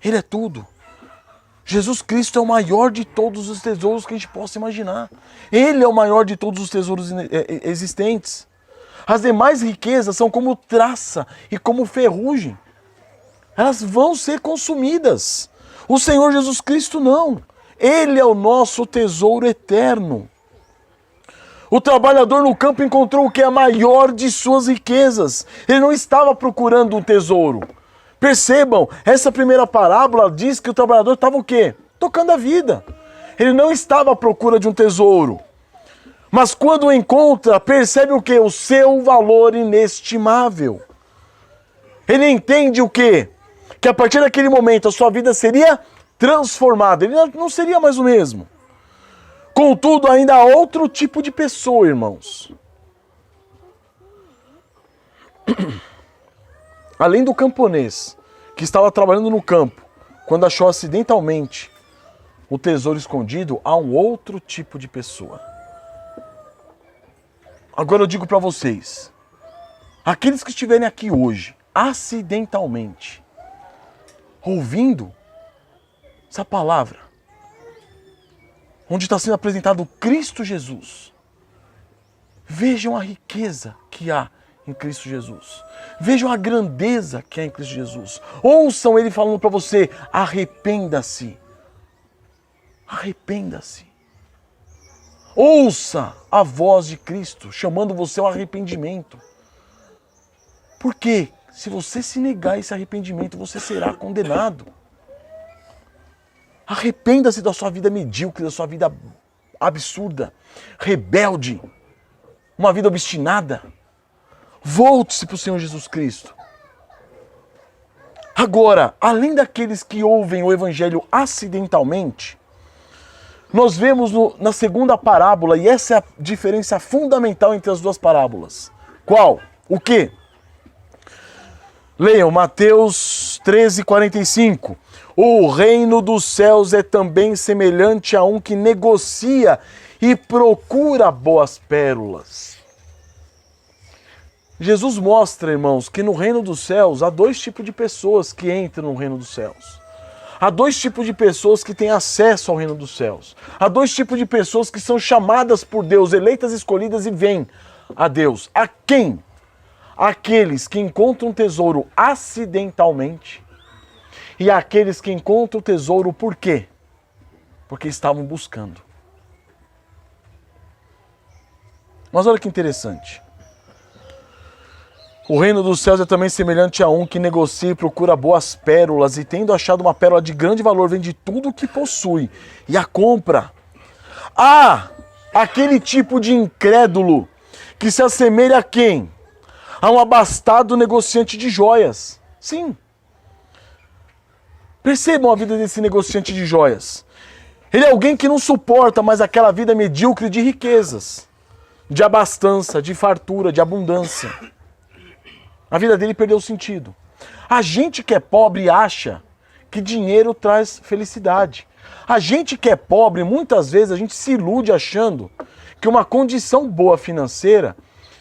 Ele é tudo. Jesus Cristo é o maior de todos os tesouros que a gente possa imaginar. Ele é o maior de todos os tesouros existentes. As demais riquezas são como traça e como ferrugem. Elas vão ser consumidas. O Senhor Jesus Cristo não. Ele é o nosso tesouro eterno. O trabalhador no campo encontrou o que é a maior de suas riquezas. Ele não estava procurando um tesouro. Percebam, essa primeira parábola diz que o trabalhador estava o quê? Tocando a vida. Ele não estava à procura de um tesouro. Mas quando o encontra, percebe o quê? O seu valor inestimável. Ele entende o quê? Que a partir daquele momento a sua vida seria transformada. Ele não seria mais o mesmo. Contudo, ainda há outro tipo de pessoa, irmãos. Além do camponês, que estava trabalhando no campo, quando achou acidentalmente o tesouro escondido, há um outro tipo de pessoa. Agora eu digo para vocês, aqueles que estiverem aqui hoje, acidentalmente, ouvindo essa palavra, onde está sendo apresentado Cristo Jesus, vejam a riqueza que há em Cristo Jesus. Vejam a grandeza que há em Cristo Jesus. Ouçam Ele falando para você, arrependa-se. Arrependa-se. Ouça a voz de Cristo chamando você ao arrependimento. Porque se você se negar a esse arrependimento, você será condenado. Arrependa-se da sua vida medíocre, da sua vida absurda, rebelde, uma vida obstinada. Volte-se para o Senhor Jesus Cristo. Agora, além daqueles que ouvem o Evangelho acidentalmente, nós vemos na segunda parábola, e essa é a diferença fundamental entre as duas parábolas. Qual? O quê? Leiam Mateus 13:45. O reino dos céus é também semelhante a um que negocia e procura boas pérolas. Jesus mostra, irmãos, que no reino dos céus há dois tipos de pessoas que entram no reino dos céus. Há dois tipos de pessoas que têm acesso ao reino dos céus. Há dois tipos de pessoas que são chamadas por Deus, eleitas, escolhidas e vêm a Deus. A quem? aqueles que encontram tesouro acidentalmente e aqueles que encontram o tesouro por quê? Porque estavam buscando. Mas olha que interessante. O reino dos céus é também semelhante a um que negocia e procura boas pérolas, e tendo achado uma pérola de grande valor, vende tudo o que possui e a compra. Aquele tipo de incrédulo que se assemelha a quem? A um abastado negociante de joias. Sim. Percebam a vida desse negociante de joias. Ele é alguém que não suporta mais aquela vida medíocre de riquezas, de abastança, de fartura, de abundância. A vida dele perdeu o sentido. A gente que é pobre acha que dinheiro traz felicidade. A gente que é pobre, muitas vezes a gente se ilude achando que uma condição boa financeira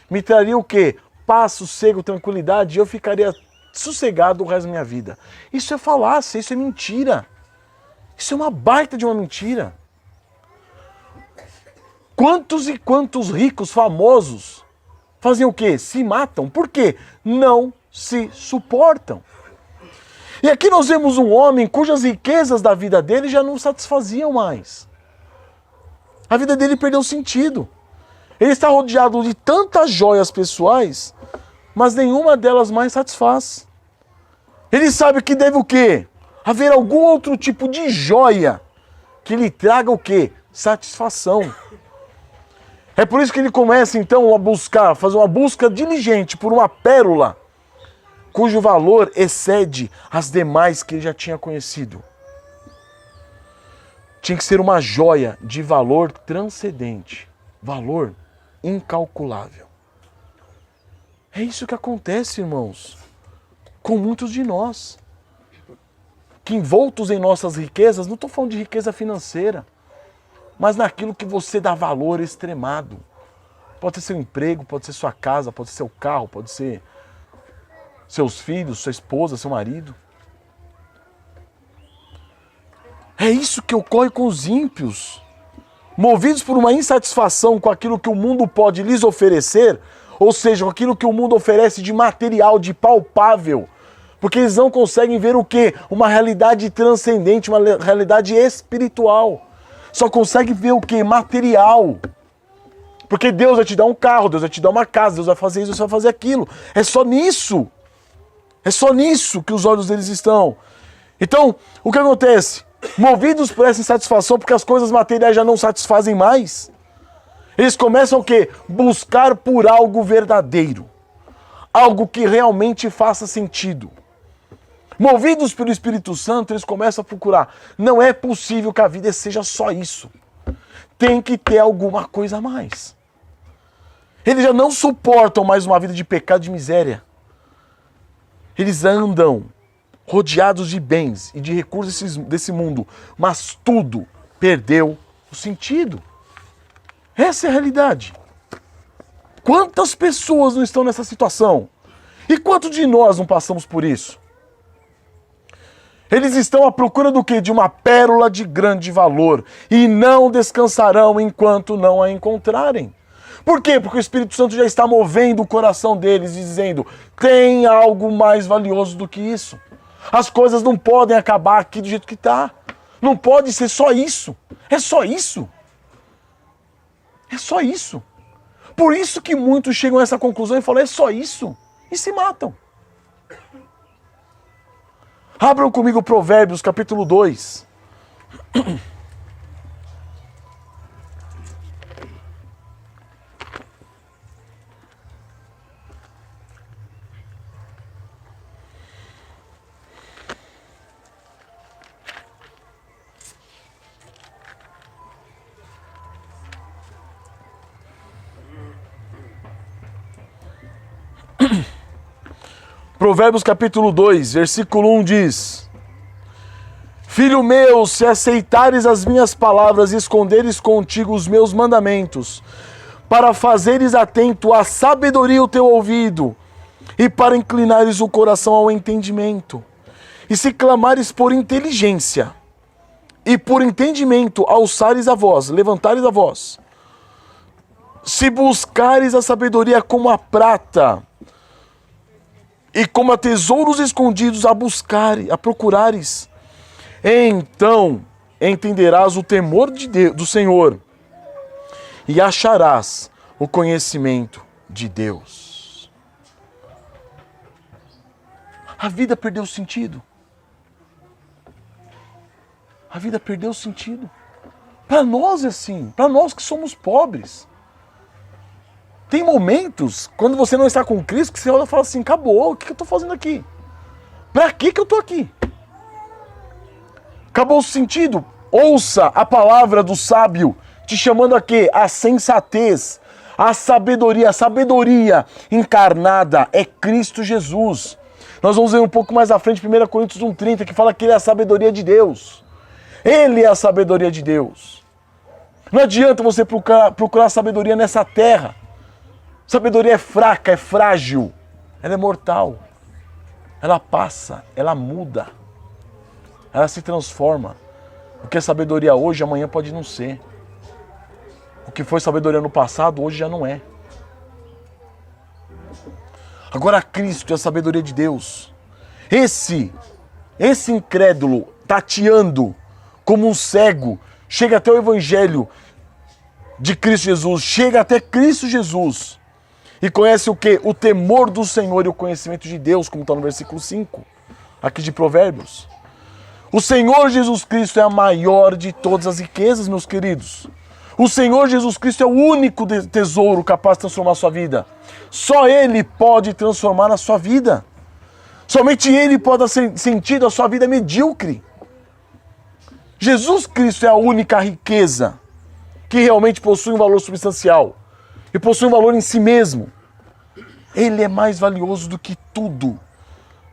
me traria o quê? Paz, sossego, tranquilidade, e eu ficaria sossegado o resto da minha vida. Isso é falácia, isso é mentira. Isso é uma baita de uma mentira. Quantos e quantos ricos famosos fazem o quê? Se matam. Por quê? Não se suportam. E aqui nós vemos um homem cujas riquezas da vida dele já não satisfaziam mais. A vida dele perdeu sentido. Ele está rodeado de tantas joias pessoais, mas nenhuma delas mais satisfaz. Ele sabe que deve o quê? Haver algum outro tipo de joia que lhe traga o quê? Satisfação. É por isso que ele começa então a buscar, fazer uma busca diligente por uma pérola cujo valor excede as demais que ele já tinha conhecido. Tinha que ser uma joia de valor transcendente, valor incalculável. É isso que acontece, irmãos, com muitos de nós, que envoltos em nossas riquezas, não estou falando de riqueza financeira, mas naquilo que você dá valor extremado. Pode ser seu emprego, pode ser sua casa, pode ser seu carro, pode ser seus filhos, sua esposa, seu marido. É isso que ocorre com os ímpios. Movidos por uma insatisfação com aquilo que o mundo pode lhes oferecer, ou seja, com aquilo que o mundo oferece de material, de palpável, porque eles não conseguem ver o quê? Uma realidade transcendente, uma realidade espiritual. Só consegue ver o quê? Material. Porque Deus vai te dar um carro, Deus vai te dar uma casa, Deus vai fazer isso, Deus vai fazer aquilo. É só nisso. É só nisso que os olhos deles estão. Então, o que acontece? Movidos por essa insatisfação, porque as coisas materiais já não satisfazem mais, eles começam o quê? Buscar por algo verdadeiro. Algo que realmente faça sentido. Movidos pelo Espírito Santo, eles começam a procurar. Não é possível que a vida seja só isso. Tem que ter alguma coisa a mais. Eles já não suportam mais uma vida de pecado e de miséria. Eles andam rodeados de bens e de recursos desse mundo, mas tudo perdeu o sentido. Essa é a realidade. Quantas pessoas não estão nessa situação? E quantos de nós não passamos por isso? Eles estão à procura do quê? De uma pérola de grande valor. E não descansarão enquanto não a encontrarem. Por quê? Porque o Espírito Santo já está movendo o coração deles, dizendo, tem algo mais valioso do que isso. As coisas não podem acabar aqui do jeito que está. Não pode ser só isso. É só isso. É só isso. Por isso que muitos chegam a essa conclusão e falam, é só isso. E se matam. Abram comigo Provérbios, capítulo 2. Provérbios capítulo 2, versículo 1 diz: Filho meu, se aceitares as minhas palavras e esconderes contigo os meus mandamentos, para fazeres atento à sabedoria o teu ouvido, e para inclinares o coração ao entendimento, e se clamares por inteligência, e por entendimento alçares a voz, levantares a voz, se buscares a sabedoria como a prata, e como a tesouros escondidos a procurares. Então entenderás o temor do Senhor e acharás o conhecimento de Deus. A vida perdeu sentido. A vida perdeu sentido. Para nós é assim, para nós que somos pobres. Tem momentos, quando você não está com Cristo, que você olha e fala assim, acabou, o que eu estou fazendo aqui? Para que eu estou aqui? Acabou o sentido. Ouça a palavra do sábio, te chamando a quê? A sensatez, a sabedoria. A sabedoria encarnada é Cristo Jesus. Nós vamos ver um pouco mais à frente, 1 Coríntios 1,30, que fala que Ele é a sabedoria de Deus. Ele é a sabedoria de Deus. Não adianta você procurar sabedoria nessa terra. Sabedoria é fraca, é frágil. Ela é mortal. Ela passa, ela muda. Ela se transforma. O que é sabedoria hoje, amanhã pode não ser. O que foi sabedoria no passado, hoje já não é. Agora Cristo é a sabedoria de Deus. Esse incrédulo, tateando como um cego, chega até o Evangelho de Cristo Jesus, chega até Cristo Jesus e conhece o quê? O temor do Senhor e o conhecimento de Deus, como está no versículo 5, aqui de Provérbios. O Senhor Jesus Cristo é a maior de todas as riquezas, meus queridos. O Senhor Jesus Cristo é o único tesouro capaz de transformar a sua vida. Só Ele pode transformar a sua vida. Somente Ele pode dar sentido à sua vida medíocre. Jesus Cristo é a única riqueza que realmente possui um valor substancial e possui um valor em si mesmo. Ele é mais valioso do que tudo.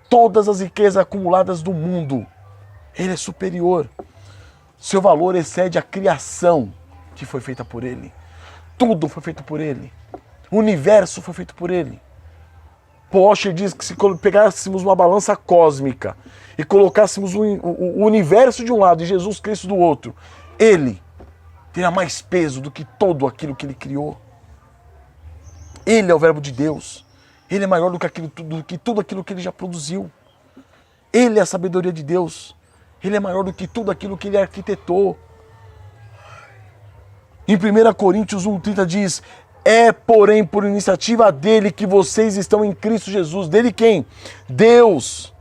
Todas as riquezas acumuladas do mundo. Ele é superior. Seu valor excede a criação que foi feita por Ele. Tudo foi feito por Ele. O universo foi feito por Ele. Washer diz que se pegássemos uma balança cósmica e colocássemos o universo de um lado e Jesus Cristo do outro, Ele terá mais peso do que todo aquilo que Ele criou. Ele é o verbo de Deus. Ele é maior do que tudo aquilo que Ele já produziu. Ele é a sabedoria de Deus. Ele é maior do que tudo aquilo que Ele arquitetou. Em 1 Coríntios 1,30 diz: é, porém, por iniciativa dele que vocês estão em Cristo Jesus. Dele quem? Deus,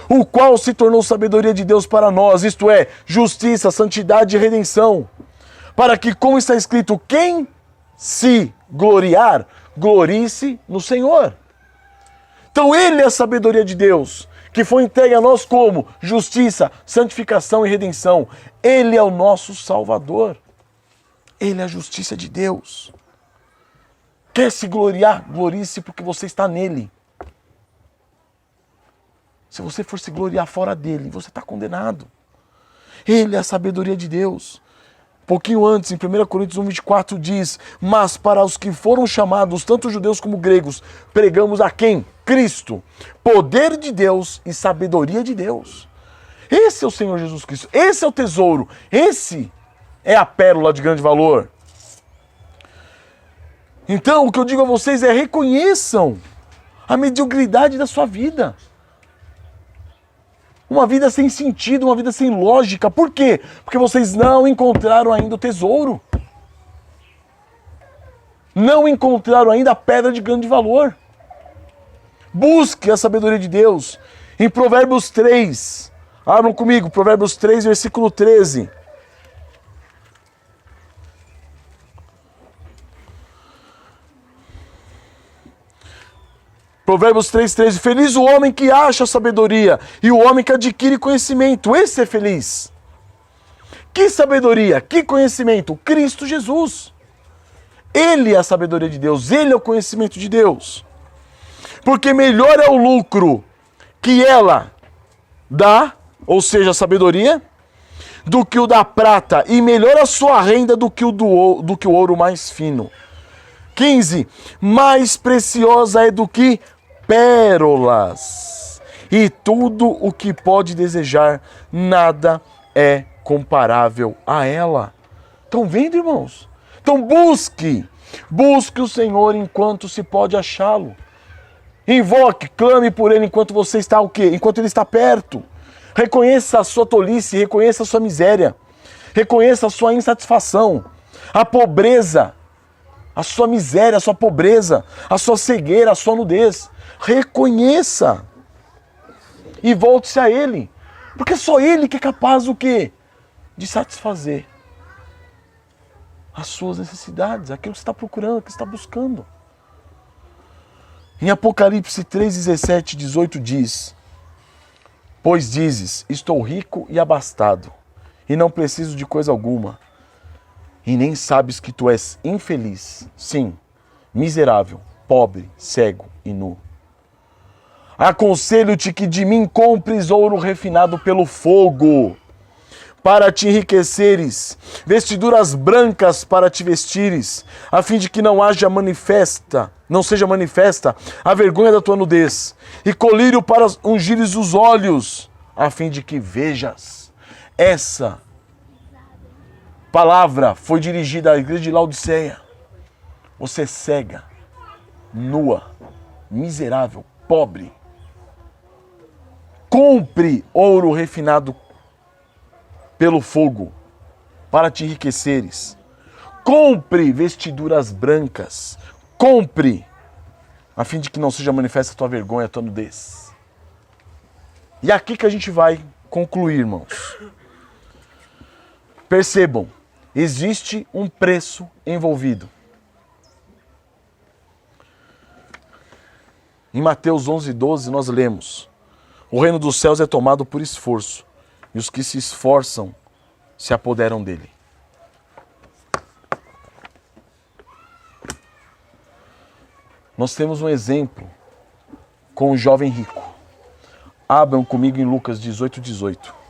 o qual se tornou sabedoria de Deus para nós, isto é, justiça, santidade e redenção. Para que, como está escrito, quem se gloriar, glorie-se no Senhor. Então Ele é a sabedoria de Deus, que foi entregue a nós como justiça, santificação e redenção. Ele é o nosso Salvador. Ele é a justiça de Deus. Quer se gloriar? Glorie-se porque você está nele. Se você for se gloriar fora dele, você está condenado. Ele é a sabedoria de Deus. Pouquinho antes, em 1 Coríntios 1,24 diz: mas para os que foram chamados, tanto judeus como gregos, pregamos a quem? Cristo. Poder de Deus e sabedoria de Deus. Esse é o Senhor Jesus Cristo. Esse é o tesouro. Esse é a pérola de grande valor. Então, o que eu digo a vocês é: reconheçam a mediocridade da sua vida. Uma vida sem sentido, uma vida sem lógica. Por quê? Porque vocês não encontraram ainda o tesouro. Não encontraram ainda a pedra de grande valor. Busque a sabedoria de Deus. Em Provérbios 3, abram comigo, Provérbios 3, versículo 13. Provérbios 3,13. Feliz o homem que acha sabedoria e o homem que adquire conhecimento. Esse é feliz. Que sabedoria? Que conhecimento? Cristo Jesus. Ele é a sabedoria de Deus. Ele é o conhecimento de Deus. Porque melhor é o lucro que ela dá, ou seja, a sabedoria, do que o da prata. E melhor a sua renda do que o ouro mais fino. 15. Mais preciosa é do que pérolas. E tudo o que pode desejar, nada é comparável a ela. Estão vendo, irmãos? Então busque o Senhor enquanto se pode achá-lo. Invoque, clame por ele enquanto você está o quê? Enquanto ele está perto. Reconheça a sua tolice, reconheça a sua miséria. Reconheça a sua insatisfação, a pobreza, a sua miséria, a sua pobreza, a sua cegueira, a sua nudez. Reconheça e volte-se a ele. Porque só ele que é capaz o quê? De satisfazer as suas necessidades, aquilo que você está procurando, aquilo que você está buscando. Em Apocalipse 3, 17, 18 diz: pois dizes, estou rico e abastado, e não preciso de coisa alguma, e nem sabes que tu és infeliz, sim, miserável, pobre, cego e nu. Aconselho-te que de mim compres ouro refinado pelo fogo, para te enriqueceres, vestiduras brancas para te vestires, a fim de que não seja manifesta a vergonha da tua nudez, e colírio para ungires os olhos, a fim de que vejas. Essa palavra foi dirigida à igreja de Laodiceia. Você é cega, nua, miserável, pobre. Compre ouro refinado pelo fogo, para te enriqueceres. Compre vestiduras brancas. Compre, a fim de que não seja manifesta a tua vergonha, a tua nudez. E é aqui que a gente vai concluir, irmãos. Percebam, existe um preço envolvido. Em Mateus 11:12 nós lemos: o reino dos céus é tomado por esforço, e os que se esforçam se apoderam dele. Nós temos um exemplo com o jovem rico. Abram comigo em Lucas 18:18.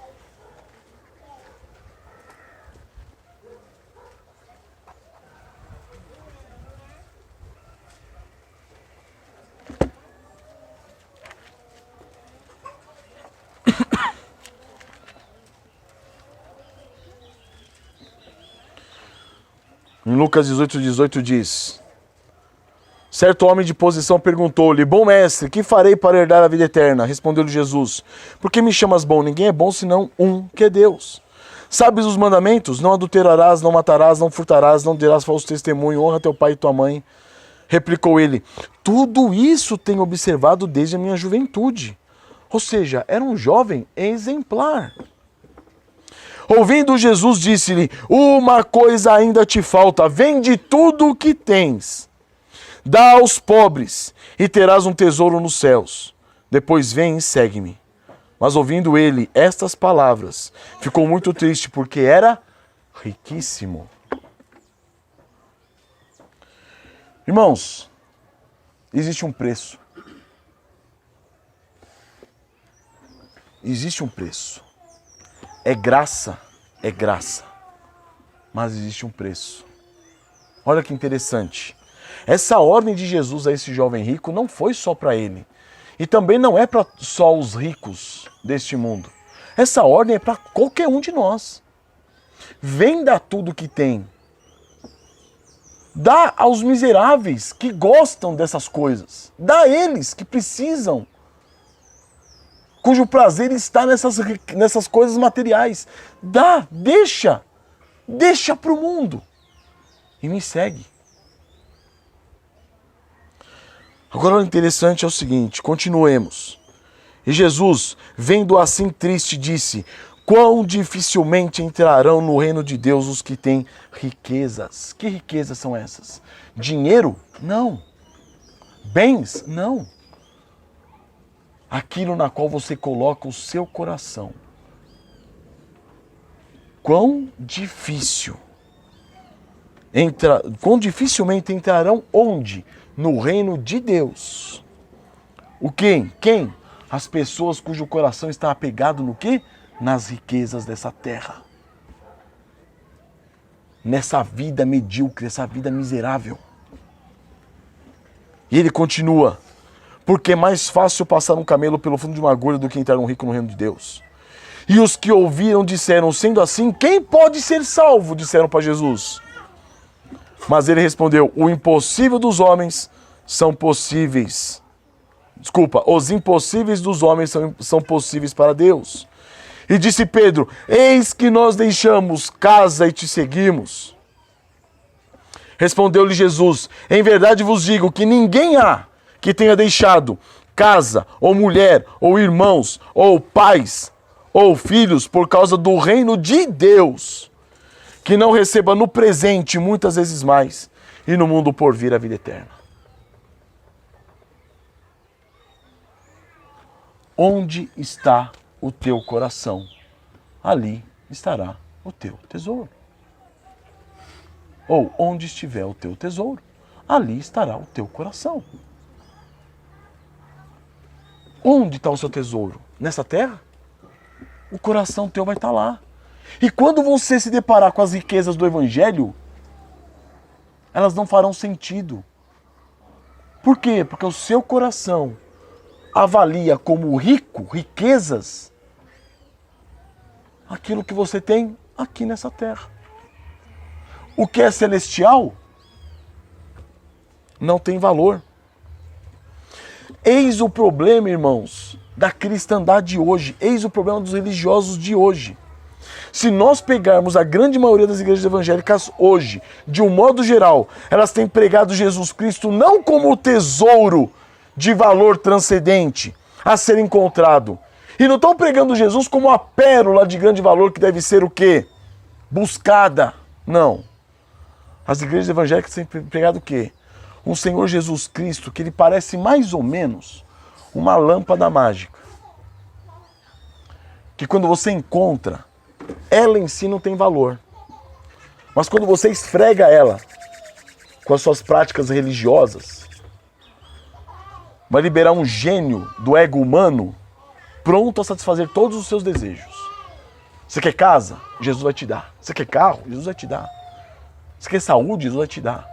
Em Lucas 18:18 diz: certo homem de posição perguntou-lhe: bom mestre, que farei para herdar a vida eterna? Respondeu-lhe Jesus: por que me chamas bom? Ninguém é bom senão um, que é Deus. Sabes os mandamentos? Não adulterarás, não matarás, não furtarás, não dirás falso testemunho, honra teu pai e tua mãe. Replicou ele: tudo isso tenho observado desde a minha juventude. Ou seja, era um jovem exemplar. Ouvindo Jesus, disse-lhe: uma coisa ainda te falta, vende tudo o que tens, dá aos pobres, e terás um tesouro nos céus. Depois vem e segue-me. Mas ouvindo ele estas palavras, ficou muito triste, porque era riquíssimo. Irmãos, existe um preço. Existe um preço. É graça, mas existe um preço. Olha que interessante. Essa ordem de Jesus a esse jovem rico não foi só para ele. E também não é para só os ricos deste mundo. Essa ordem é para qualquer um de nós. Venda tudo que tem. Dá aos miseráveis que gostam dessas coisas. Dá a eles que precisam, cujo prazer está nessas coisas materiais. Dá, deixa para o mundo e me segue. Agora o interessante é o seguinte, continuemos. E Jesus, vendo assim triste, disse: quão dificilmente entrarão no reino de Deus os que têm riquezas. Que riquezas são essas? Dinheiro? Não. Bens? Não. Aquilo na qual você coloca o seu coração. Quão dificilmente entrarão onde? No reino de Deus. O quem? Quem? As pessoas cujo coração está apegado no quê? Nas riquezas dessa terra. Nessa vida medíocre, essa vida miserável. E ele continua: porque é mais fácil passar um camelo pelo fundo de uma agulha do que entrar um rico no reino de Deus. E os que ouviram disseram: sendo assim, quem pode ser salvo? Disseram para Jesus. Mas ele respondeu: o impossível dos homens são possíveis os impossíveis dos homens são possíveis para Deus. E disse Pedro: eis que nós deixamos casa e te seguimos. Respondeu-lhe Jesus: em verdade vos digo que ninguém há que tenha deixado casa, ou mulher, ou irmãos, ou pais, ou filhos, por causa do reino de Deus, que não receba no presente muitas vezes mais, e no mundo por vir a vida eterna. Onde está o teu coração? Ali estará o teu tesouro. Ou onde estiver o teu tesouro, ali estará o teu coração. Onde está o seu tesouro? Nessa terra? O coração teu vai estar lá. E quando você se deparar com as riquezas do Evangelho, elas não farão sentido. Por quê? Porque o seu coração avalia como riquezas, aquilo que você tem aqui nessa terra. O que é celestial não tem valor. Eis o problema, irmãos, da cristandade de hoje. Eis o problema dos religiosos de hoje. Se nós pegarmos a grande maioria das igrejas evangélicas hoje, de um modo geral, elas têm pregado Jesus Cristo não como o tesouro de valor transcendente a ser encontrado. E não estão pregando Jesus como a pérola de grande valor que deve ser o quê? Buscada. Não. As igrejas evangélicas têm pregado o quê? Um Senhor Jesus Cristo que ele parece mais ou menos uma lâmpada mágica. Que quando você encontra, ela em si não tem valor. Mas quando você esfrega ela com as suas práticas religiosas, vai liberar um gênio do ego humano pronto a satisfazer todos os seus desejos. Você quer casa? Jesus vai te dar. Você quer carro? Jesus vai te dar. Você quer saúde? Jesus vai te dar.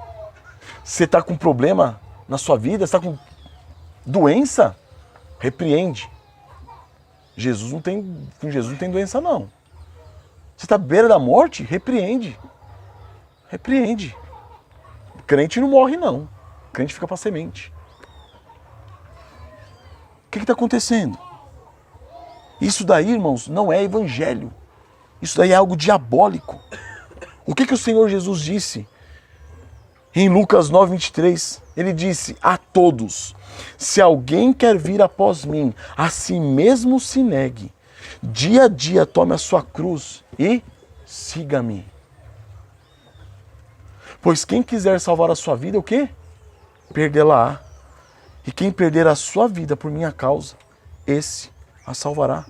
Você está com problema na sua vida? Você está com doença? Repreende. Com Jesus não tem doença, não. Você está à beira da morte? Repreende. Repreende. Crente não morre, não. Crente fica para semente. O que está acontecendo? Isso daí, irmãos, não é evangelho. Isso daí é algo diabólico. O que o Senhor Jesus disse? Em Lucas 9:23, ele disse a todos: se alguém quer vir após mim, a si mesmo se negue. Dia a dia tome a sua cruz e siga-me. Pois quem quiser salvar a sua vida, o quê? Perdê-la-á. E quem perder a sua vida por minha causa, esse a salvará.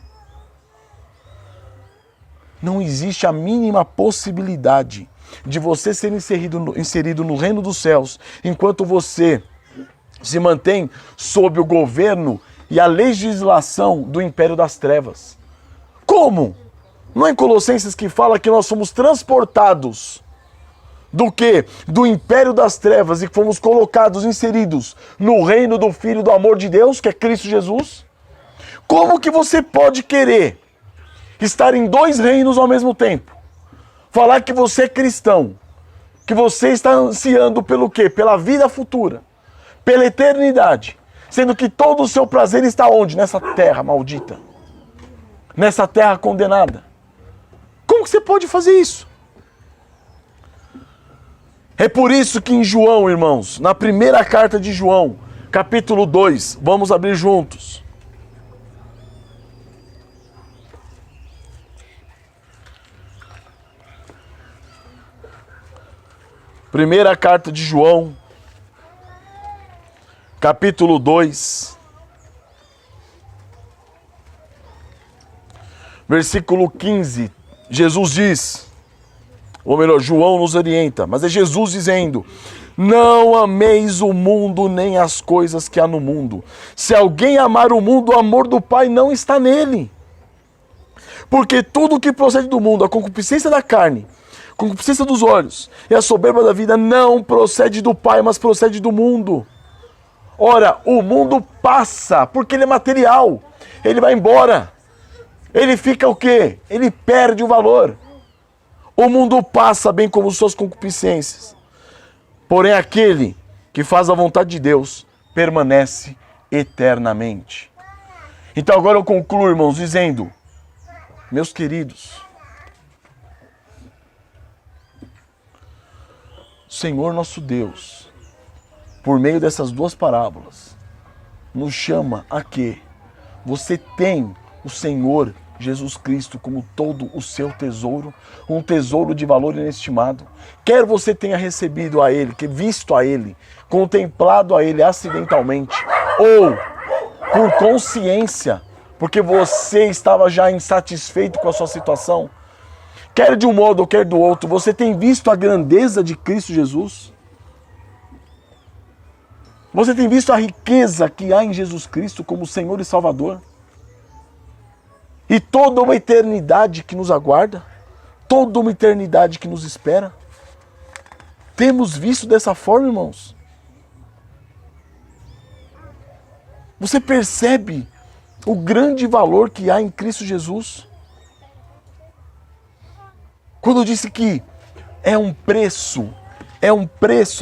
Não existe a mínima possibilidade de você ser inserido no reino dos céus enquanto você se mantém sob o governo e a legislação do império das trevas. Como? Não é em Colossenses que fala que nós somos transportados do quê? Do império das trevas e fomos colocados, inseridos no reino do Filho do amor de Deus, que é Cristo Jesus? Como que você pode querer estar em dois reinos ao mesmo tempo? Falar que você é cristão, que você está ansiando pelo quê? Pela vida futura, pela eternidade, sendo que todo o seu prazer está onde? Nessa terra maldita, nessa terra condenada. Como que você pode fazer isso? É por isso que em João, irmãos, na primeira carta de João, capítulo 2, vamos abrir juntos. Primeira carta de João, capítulo 2, versículo 15, Jesus diz, ou melhor, João nos orienta, mas é Jesus dizendo: não ameis o mundo nem as coisas que há no mundo. Se alguém amar o mundo, o amor do Pai não está nele. Porque tudo que procede do mundo, a concupiscência da carne, a concupiscência dos olhos e a soberba da vida, não procede do Pai, mas procede do mundo. Ora, o mundo passa, porque ele é material. Ele vai embora. Ele fica o quê? Ele perde o valor. O mundo passa, bem como suas concupiscências. Porém, aquele que faz a vontade de Deus permanece eternamente. Então agora eu concluo, irmãos, dizendo, meus queridos, Senhor nosso Deus, por meio dessas duas parábolas, nos chama a que você tem o Senhor Jesus Cristo como todo o seu tesouro, um tesouro de valor inestimado. Quer você tenha recebido a Ele, visto a Ele, contemplado a Ele acidentalmente, ou por consciência, porque você estava já insatisfeito com a sua situação, quer de um modo ou quer do outro, você tem visto a grandeza de Cristo Jesus? Você tem visto a riqueza que há em Jesus Cristo como Senhor e Salvador? E toda uma eternidade que nos aguarda? Toda uma eternidade que nos espera? Temos visto dessa forma, irmãos? Você percebe o grande valor que há em Cristo Jesus? Quando eu disse que é um preço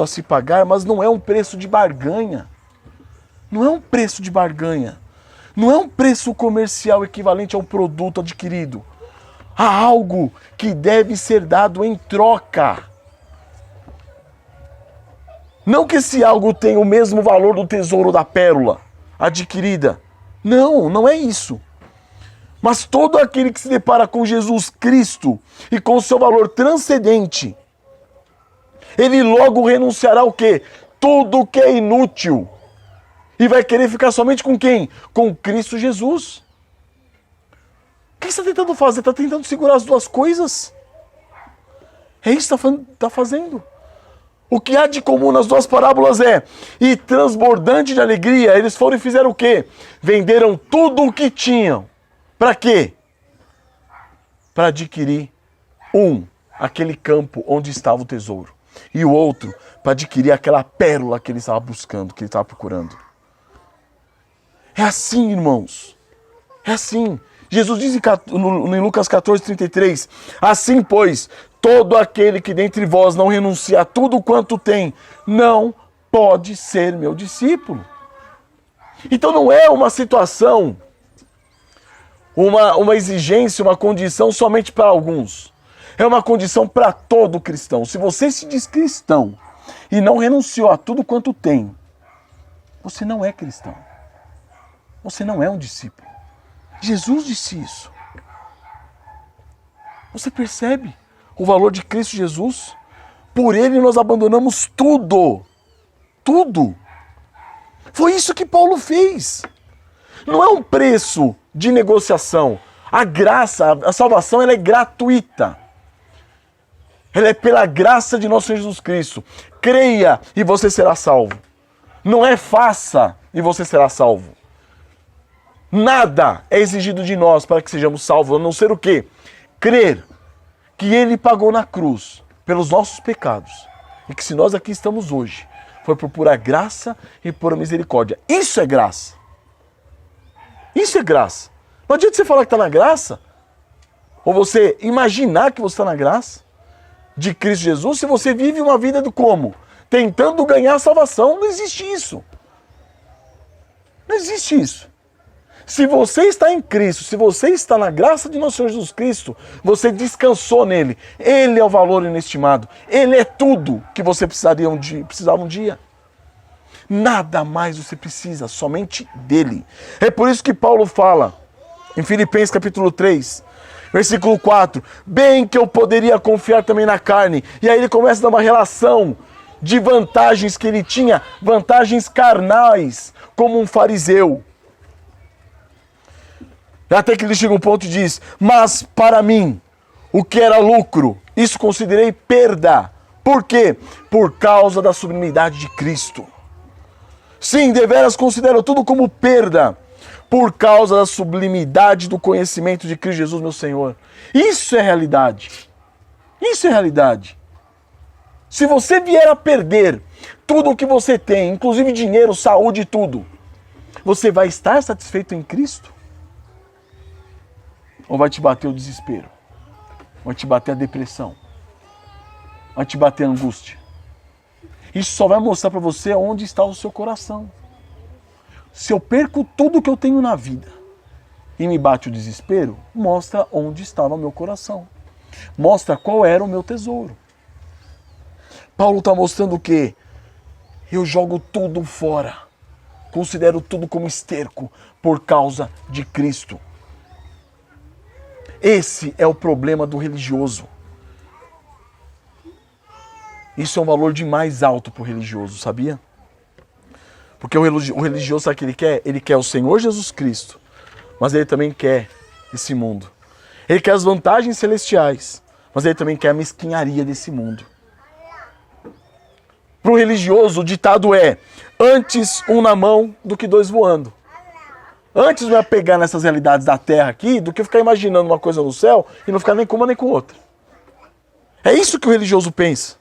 a se pagar, mas não é um preço de barganha. Não é um preço de barganha. Não é um preço comercial equivalente a um produto adquirido. Há algo que deve ser dado em troca. Não que esse algo tenha o mesmo valor do tesouro da pérola adquirida. Não, não é isso. Mas todo aquele que se depara com Jesus Cristo e com o seu valor transcendente, ele logo renunciará ao quê? Tudo que é inútil. E vai querer ficar somente com quem? Com Cristo Jesus. O que você está tentando fazer? Está tentando segurar as duas coisas? É isso que está fazendo. O que há de comum nas duas parábolas é, e transbordante de alegria, eles foram e fizeram o quê? Venderam tudo o que tinham. Para quê? Para adquirir aquele campo onde estava o tesouro. E o outro, para adquirir aquela pérola que ele estava buscando, que ele estava procurando. É assim, irmãos. É assim. Jesus diz em Lucas 14:33, assim, pois, todo aquele que dentre vós não renuncia a tudo quanto tem, não pode ser meu discípulo. Então não é uma situação, uma exigência, uma condição somente para alguns. É uma condição para todo cristão. Se você se diz cristão e não renunciou a tudo quanto tem, você não é cristão. Você não é um discípulo. Jesus disse isso. Você percebe o valor de Cristo Jesus? Por Ele nós abandonamos tudo. Tudo. Foi isso que Paulo fez. Não é um preço de negociação. A graça, a salvação, ela é gratuita. Ela é pela graça de nosso Senhor Jesus Cristo. Creia e você será salvo. Não é faça e você será salvo. Nada é exigido de nós para que sejamos salvos, a não ser o quê? Crer que Ele pagou na cruz pelos nossos pecados. E que se nós aqui estamos hoje, foi por pura graça e por misericórdia. Isso é graça. Isso é graça. Não adianta você falar que está na graça, ou você imaginar que você está na graça de Cristo Jesus, se você vive uma vida do como? Tentando ganhar a salvação. Não existe isso. Não existe isso. Se você está em Cristo, se você está na graça de nosso Senhor Jesus Cristo, você descansou nele. Ele é o valor inestimado. Ele é tudo que você precisava um dia. Nada mais você precisa, somente dele. É por isso que Paulo fala, em Filipenses capítulo 3, versículo 4, bem que eu poderia confiar também na carne. E aí ele começa a dar uma relação de vantagens que ele tinha, vantagens carnais, como um fariseu. Até que ele chega a um ponto e diz, mas para mim, o que era lucro, isso considerei perda. Por quê? Por causa da sublimidade de Cristo. Sim, deveras considero tudo como perda, por causa da sublimidade do conhecimento de Cristo Jesus, meu Senhor. Isso é realidade. Isso é realidade. Se você vier a perder tudo o que você tem, inclusive dinheiro, saúde e tudo, você vai estar satisfeito em Cristo? Ou vai te bater o desespero? Vai te bater a depressão? Vai te bater a angústia? Isso só vai mostrar para você onde está o seu coração. Se eu perco tudo que eu tenho na vida e me bate o desespero, mostra onde estava o meu coração. Mostra qual era o meu tesouro. Paulo está mostrando o quê? Eu jogo tudo fora. Considero tudo como esterco por causa de Cristo. Esse é o problema do religioso. Isso é um valor demais alto para o religioso, sabia? Porque o religioso, sabe o que ele quer? Ele quer o Senhor Jesus Cristo, mas ele também quer esse mundo. Ele quer as vantagens celestiais, mas ele também quer a mesquinharia desse mundo. Para o religioso, o ditado é: antes um na mão do que dois voando. Antes vai pegar nessas realidades da terra aqui do que ficar imaginando uma coisa no céu e não ficar nem com uma nem com outra. É isso que o religioso pensa.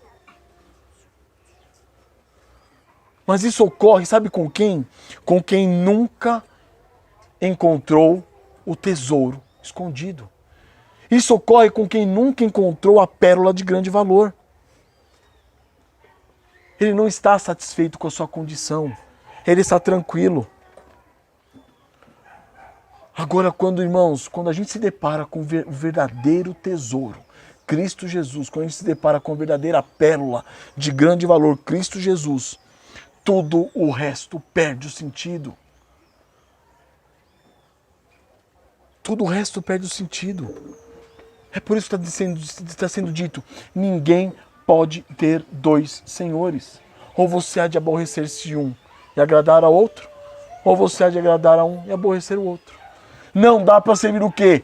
Mas isso ocorre, sabe com quem? Com quem nunca encontrou o tesouro escondido. Isso ocorre com quem nunca encontrou a pérola de grande valor. Ele não está satisfeito com a sua condição. Ele está tranquilo. Agora, irmãos, quando a gente se depara com o verdadeiro tesouro, Cristo Jesus, quando a gente se depara com a verdadeira pérola de grande valor, Cristo Jesus, tudo o resto perde o sentido. Tudo o resto perde o sentido. É por isso que está sendo dito: ninguém pode ter dois senhores. Ou você há de aborrecer-se um e agradar a outro, ou você há de agradar a um e aborrecer o outro. Não dá para servir o quê?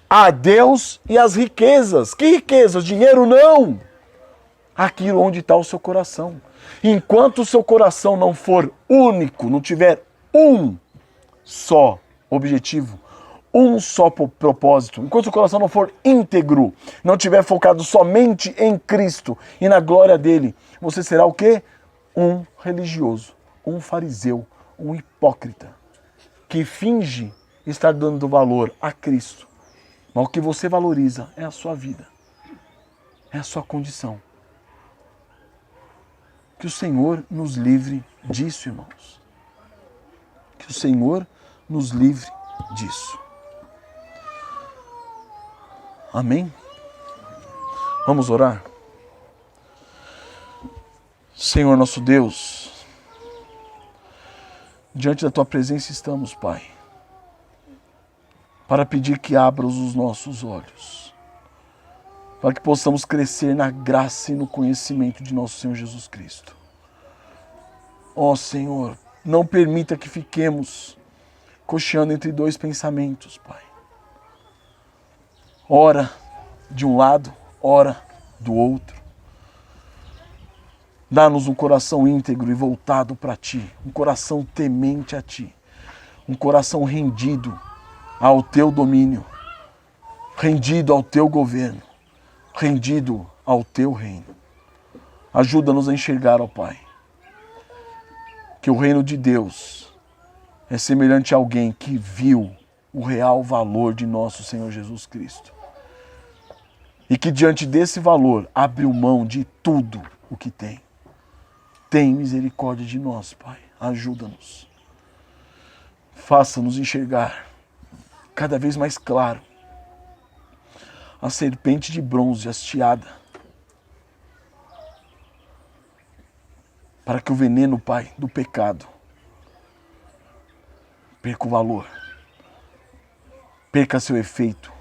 A Deus e as riquezas. Que riquezas? Dinheiro não! Aquilo onde está o seu coração. Enquanto o seu coração não for único, não tiver um só objetivo, um só propósito, enquanto o coração não for íntegro, não tiver focado somente em Cristo e na glória dele, você será o quê? Um religioso, um fariseu, um hipócrita, que finge estar dando valor a Cristo, mas o que você valoriza é a sua vida, é a sua condição. Que o Senhor nos livre disso, irmãos. Que o Senhor nos livre disso. Amém? Vamos orar? Senhor nosso Deus, diante da Tua presença estamos, Pai, para pedir que abras os nossos olhos, para que possamos crescer na graça e no conhecimento de nosso Senhor Jesus Cristo. Ó Senhor, não permita que fiquemos cocheando entre dois pensamentos, Pai. Ora de um lado, ora do outro. Dá-nos um coração íntegro e voltado para Ti, um coração temente a Ti, um coração rendido ao Teu domínio, rendido ao Teu governo, rendido ao Teu reino. Ajuda-nos a enxergar, ó Pai, que o reino de Deus é semelhante a alguém que viu o real valor de nosso Senhor Jesus Cristo. E que diante desse valor abriu mão de tudo o que tem. Tem misericórdia de nós, Pai. Ajuda-nos. Faça-nos enxergar cada vez mais claro a serpente de bronze hasteada, para que o veneno, Pai, do pecado perca o valor, perca seu efeito.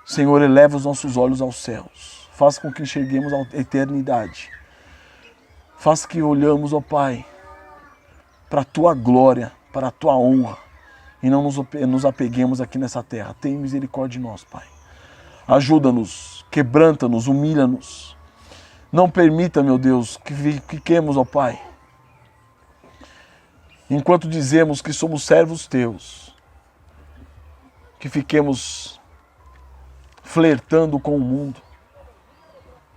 Senhor, eleva os nossos olhos aos céus, faça com que enxerguemos a eternidade, faça que olhamos, ó Pai, para a Tua glória, para a Tua honra, e não nos apeguemos aqui nessa terra. Tem misericórdia de nós, Pai. Ajuda-nos, quebranta-nos, humilha-nos. Não permita, meu Deus, que fiquemos, ó Pai, enquanto dizemos que somos servos Teus, que fiquemos flertando com o mundo.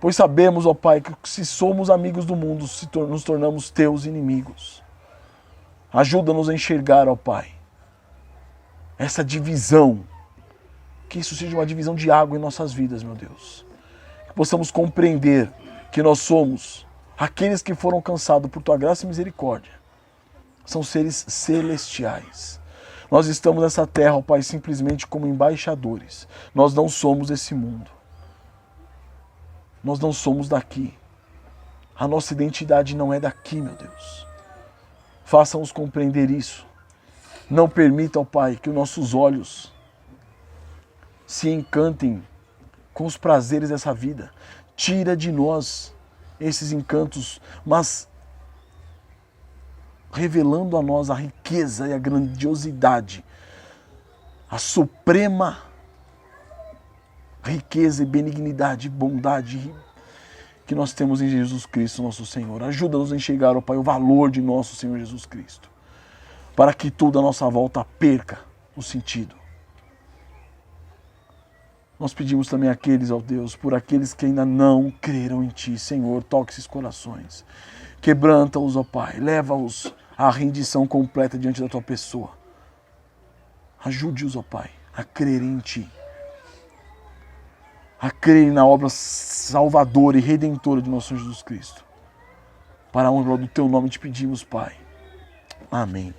Pois sabemos, ó Pai, que se somos amigos do mundo, nos tornamos Teus inimigos. Ajuda-nos a enxergar, ó Pai, essa divisão, que isso seja uma divisão de água em nossas vidas, meu Deus. Que possamos compreender que nós somos aqueles que foram alcançados por Tua graça e misericórdia, são seres celestiais. Nós estamos nessa terra, ó Pai, simplesmente como embaixadores. Nós não somos esse mundo. Nós não somos daqui. A nossa identidade não é daqui, meu Deus. Faça-nos compreender isso. Não permita, ó Pai, que os nossos olhos se encantem com os prazeres dessa vida. Tira de nós esses encantos, mas revelando a nós a riqueza e a grandiosidade, a suprema riqueza e benignidade e bondade que nós temos em Jesus Cristo, nosso Senhor. Ajuda-nos a enxergar, ó Pai, o valor de nosso Senhor Jesus Cristo, para que tudo à nossa volta perca o sentido. Nós pedimos também àqueles, ó Deus, por aqueles que ainda não creram em Ti, Senhor, toque esses corações. Quebranta-os, ó Pai, leva-os à rendição completa diante da Tua pessoa. Ajude-os, ó Pai, a crerem em Ti, a crerem na obra salvadora e redentora de nosso Senhor Jesus Cristo. Para a honra do Teu nome te pedimos, Pai. Amém.